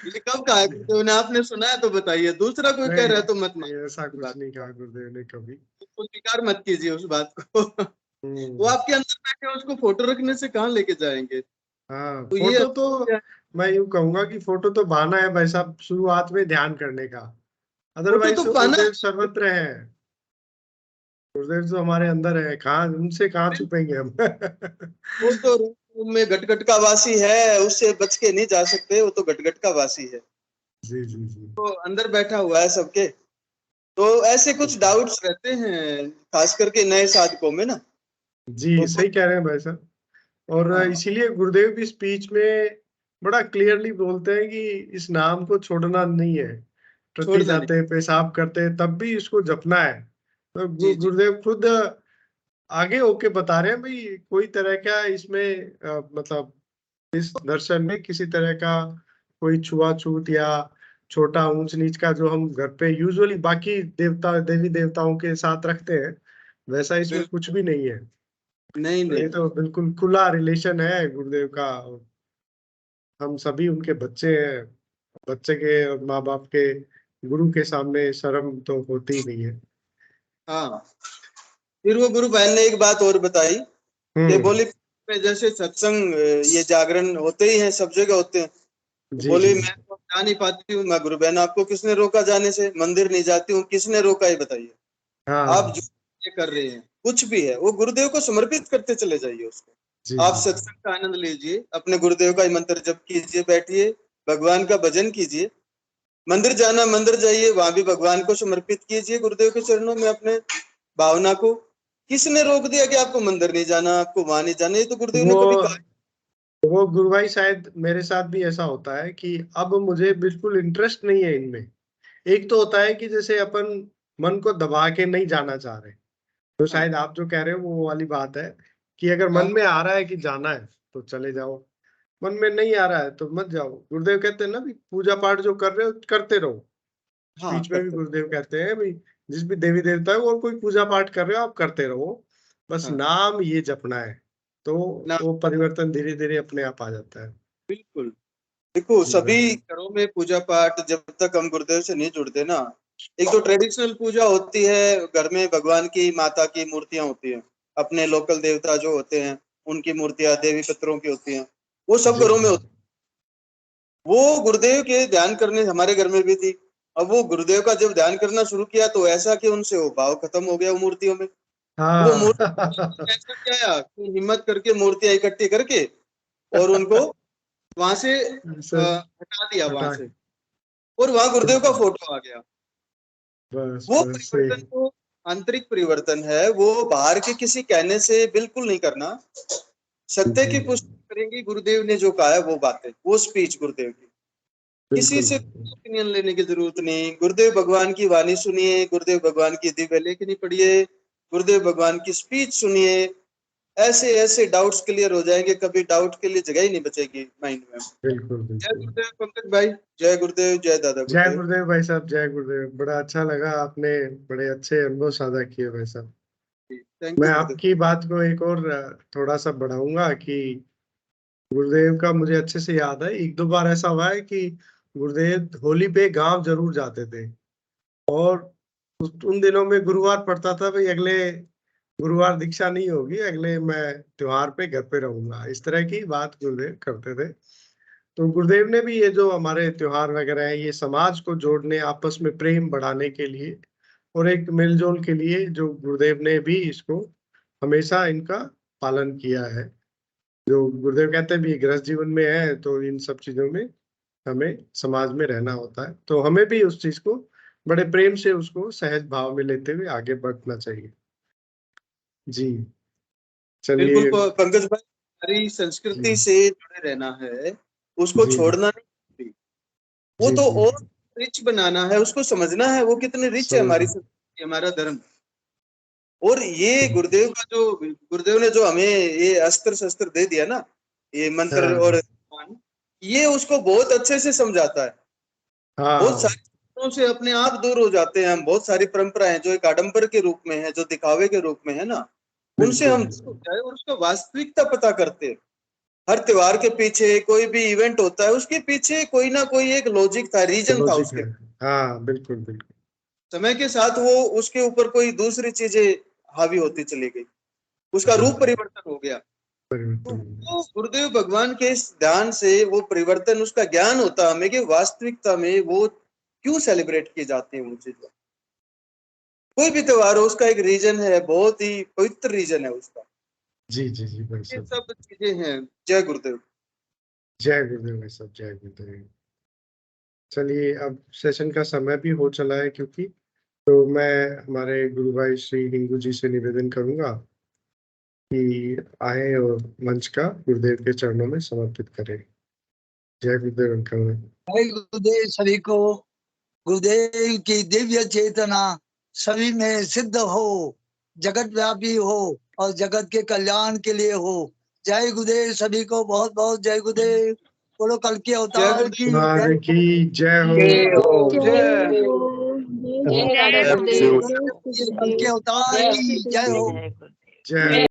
ये कब कहा गुरुदेव ने, आपने सुना है तो बताइए, दूसरा कोई कह रहा है तो मत मानिए। ऐसा कुछ नहीं कहा गुरुदेव ने कभी, तो स्वीकार मत कीजिए उस बात को। वो आपके अंदर बैठे, उसको फोटो रखने से कहाँ लेके जाएंगे। हाँ, तो ये फोटो तो मैं यूं कहूंगा कि फोटो तो बहाना है भाई साहब, शुरुआत में ध्यान करने का, अदरवाइज तो तो बहाना गुरुदेव सर्वत्र है। गुरुदेव तो हमारे अंदर है, कहाँ उनसे कहाँ छुपेंगे हम। वो तो रूम में गटगट का वासी है, उससे बच के नहीं जा सकते, वो तो गटगट का वासी है, जी जी जी। तो अंदर बैठा हुआ है सबके। तो ऐसे कुछ डाउट्स रहते हैं खास करके नए साधकों में ना। जी तो सही कह रहे हैं भाई साहब, और हाँ, इसीलिए गुरुदेव की स्पीच में बड़ा क्लियरली बोलते हैं कि इस नाम को छोड़ना नहीं है, टट्टी छोड़ना नहीं। जाते पेशाब करते तब भी इसको जपना है। तो जी जी गुरुदेव खुद आगे होके बता रहे हैं भाई, कोई तरह का इसमें मतलब इस दर्शन में किसी तरह का कोई छुआछूत या छोटा ऊंच नीच का जो हम घर पे यूजुअली बाकी देवता देवी देवताओं के साथ रखते हैं, वैसा इसमें बिल्कुल कुछ भी नहीं है। नहीं तो ये नहीं। तो बिल्कुल खुला रिलेशन है गुरुदेव का, हम सभी उनके बच्चे हैं, बच्चे के और माँ बाप के गुरु के सामने शर्म तो होती ही नहीं है। हाँ, फिर वो गुरु बहन ने एक बात और बताई कि हम्म। बोली में जैसे सत्संग ये जागरण होते ही हैं, सब जगह होते हैं। तो जी बोली जी। मैं तो जा नहीं पाती हूँ। मैं गुरु बहन, आपको किसने रोका जाने से, मंदिर नहीं जाती हूँ, किसने रोका ये बताइए। आप हाँ। जो ये कर रहे हैं कुछ भी है, वो गुरुदेव को समर्पित करते चले जाइए उसको। जी आप जी जी। सत्संग का आनंद लीजिए, अपने गुरुदेव का ही मंत्र जप कीजिए, बैठिए, भगवान का भजन कीजिए। मंदिर जाना मंदिर जाइए, वहां भी भगवान को समर्पित कीजिए, गुरुदेव के चरणों में अपने भावना को। किसने रोक दिया कि आपको मंदिर नहीं जाना, आपको वहां नहीं जाना, ये तो गुरुदेव ने वो कभी कहा। वो गुरु भाई शायद मेरे साथ भी ऐसा होता है कि अब मुझे बिल्कुल इंटरेस्ट नहीं है इनमें। एक तो होता है कि जैसे अपन मन को दबा के नहीं जाना चाह रहे, तो हाँ शायद आप जो कह रहे हो वो वाली बात है कि अगर हाँ मन में आ रहा है कि जाना है तो चले जाओ, मन में नहीं आ रहा है तो मत जाओ। गुरुदेव कहते हैं ना भी पूजा पाठ जो कर रहे हो करते रहो, हाँ, स्पीच में भी करते गुरुदेव कहते हैं भाई जिस भी देवी देवता है वो कोई पूजा पाठ कर रहे हो आप करते रहो, बस हाँ नाम ये जपना है, तो ना, वो परिवर्तन धीरे धीरे अपने आप आ जाता है। बिल्कुल। देखो जी सभी भाई। घरों में पूजा पाठ जब तक हम गुरुदेव से नहीं जुड़ते ना, एक तो ट्रेडिशनल पूजा होती है, घर में भगवान की माता की मूर्तियां होती हैं, अपने लोकल देवता जो होते हैं उनकी मूर्तियां देवी पितरों की होती हैं, वो सब जी घरों में जी होती। वो गुरुदेव के ध्यान करने हमारे घर में भी थी। अब वो गुरुदेव का जब ध्यान करना शुरू किया तो ऐसा कि उनसे वो भाव खत्म हो गया वो मूर्तियों में। वो हाँ। मूर्ति ऐसा क्या कि हिम्मत करके मूर्तियां इकट्ठी करके और उनको वहां से सर हटा दिया वहां हटा से, और वहां गुरुदेव का फोटो आ गया। बस वो बस सही। परिवर्तन तो आंतरिक परिवर्तन है, वो बाहर के किसी कहने से बिल्कुल नहीं करना। सत्य जी की पुष्टि करेंगी गुरुदेव ने जो कहा है वो बातें, वो स्पीच गुरुदेव की। किसी बिल्कुल से बिल्कुल। ओपिनियन लेने की जरूरत नहीं। गुरुदेव भगवान की वाणी सुनिए, गुरुदेव भगवान की दिव्य लेखनी पढ़िए, गुरुदेव भगवान की स्पीच सुनिए। ऐसे ऐसे डाउट्स क्लियर हो जाएंगे, कभी डाउट के लिए जगह ही नहीं बचेगी माइंड में। बिल्कुल जय बिल्कुल। गुरुदेव पंकज भाई, जय गुरुदेव, जय दादा जय गुरुदेव। गुरुदेव भाई साहब, जय गुरुदेव, बड़ा अच्छा लगा, आपने बड़े अच्छे अनुभव साझा किए भाई साहब। थैंक मैं यू गुरुदेव। आपकी बात को एक और थोड़ा सा बढ़ाऊंगा कि गुरुदेव का मुझे अच्छे से याद है, एक दो बार ऐसा हुआ है कि गुरुदेव होली पे गांव जरूर जाते थे, और उन दिनों में गुरुवार पड़ता था भाई अगले गुरुवार दीक्षा नहीं होगी, अगले मैं त्योहार पे घर पे रहूंगा, इस तरह की बात गुरुदेव करते थे। तो गुरुदेव ने भी ये जो हमारे त्योहार वगैरह है ये समाज को जोड़ने आपस में प्रेम बढ़ाने के लिए और एक मेलजोल के लिए, जो गुरुदेव ने भी इसको हमेशा इनका पालन किया है। जो गुरुदेव कहते हैं भी गृहस्थ जीवन में है तो इन सब चीजों में हमें समाज में रहना होता है, तो हमें भी उस चीज को बड़े प्रेम से उसको सहज भाव में लेते हुए आगे बढ़ना चाहिए। जी बिल्कुल चलिए। पंकज भाई, हमारी जी संस्कृति से जुड़े रहना है, उसको जी छोड़ना नहीं। वो जी तो जी और रिच बनाना है, उसको समझना है वो कितने रिच है हमारी समझ। संस्कृति, हमारा धर्म। और ये गुरुदेव का जो गुरुदेव ने जो हमें ये अस्त्र शस्त्र दे दिया ना, ये मंत्र और हाँ ज्ञान, ये उसको बहुत अच्छे से समझाता है। हाँ बहुत हाँ। सारी परंपराओं से अपने आप दूर हो जाते हैं हम। बहुत सारी परंपराएं जो एक आडंबर के रूप में है, जो दिखावे के रूप में है ना, उनसे हम दूर हो जाए और उसका वास्तविकता पता करते हैं। हर त्योहार के पीछे, कोई भी इवेंट होता है उसके पीछे कोई ना कोई एक लॉजिक था, रीजन था उसके। हाँ बिल्कुल बिल्कुल। समय के साथ वो उसके ऊपर कोई दूसरी चीजें हावी होती चली गई, उसका रूप परिवर्तन हो गया। तो वो गुरुदेव भगवान के इस ध्यान से वो परिवर्तन, उसका ज्ञान होता हमें कि वास्तविकता में वो क्यों सेलिब्रेट किए जाते हैं वो चीजें। कोई भी त्योहार हो उसका एक रीजन है, बहुत ही पवित्र रीजन है उसका। जी जी जी भाई ये साहब, सब चीजें हैं। जय गुरुदेव। जय गुरुदेव भाई साहब, जय गुरुदेव। चलिए अब सेशन का समय भी हो चला है, क्योंकि तो मैं हमारे गुरु भाई श्री हिंगू जी से निवेदन करूंगा कि आए और मंच का गुरुदेव के चरणों में समर्पित करें। जय गुरुदेव अंकल। जय गुरुदेव सभी को। गुरुदेव की दिव्य चेतना सभी में सिद्ध हो, जगत व्यापी हो और जगत के कल्याण के लिए हो। जय गुरुदेव सभी को, बहुत बहुत जय गुरुदेव। बोलो कल के अवतार की जय की जय हो। कल के अवतार की जय हो। जय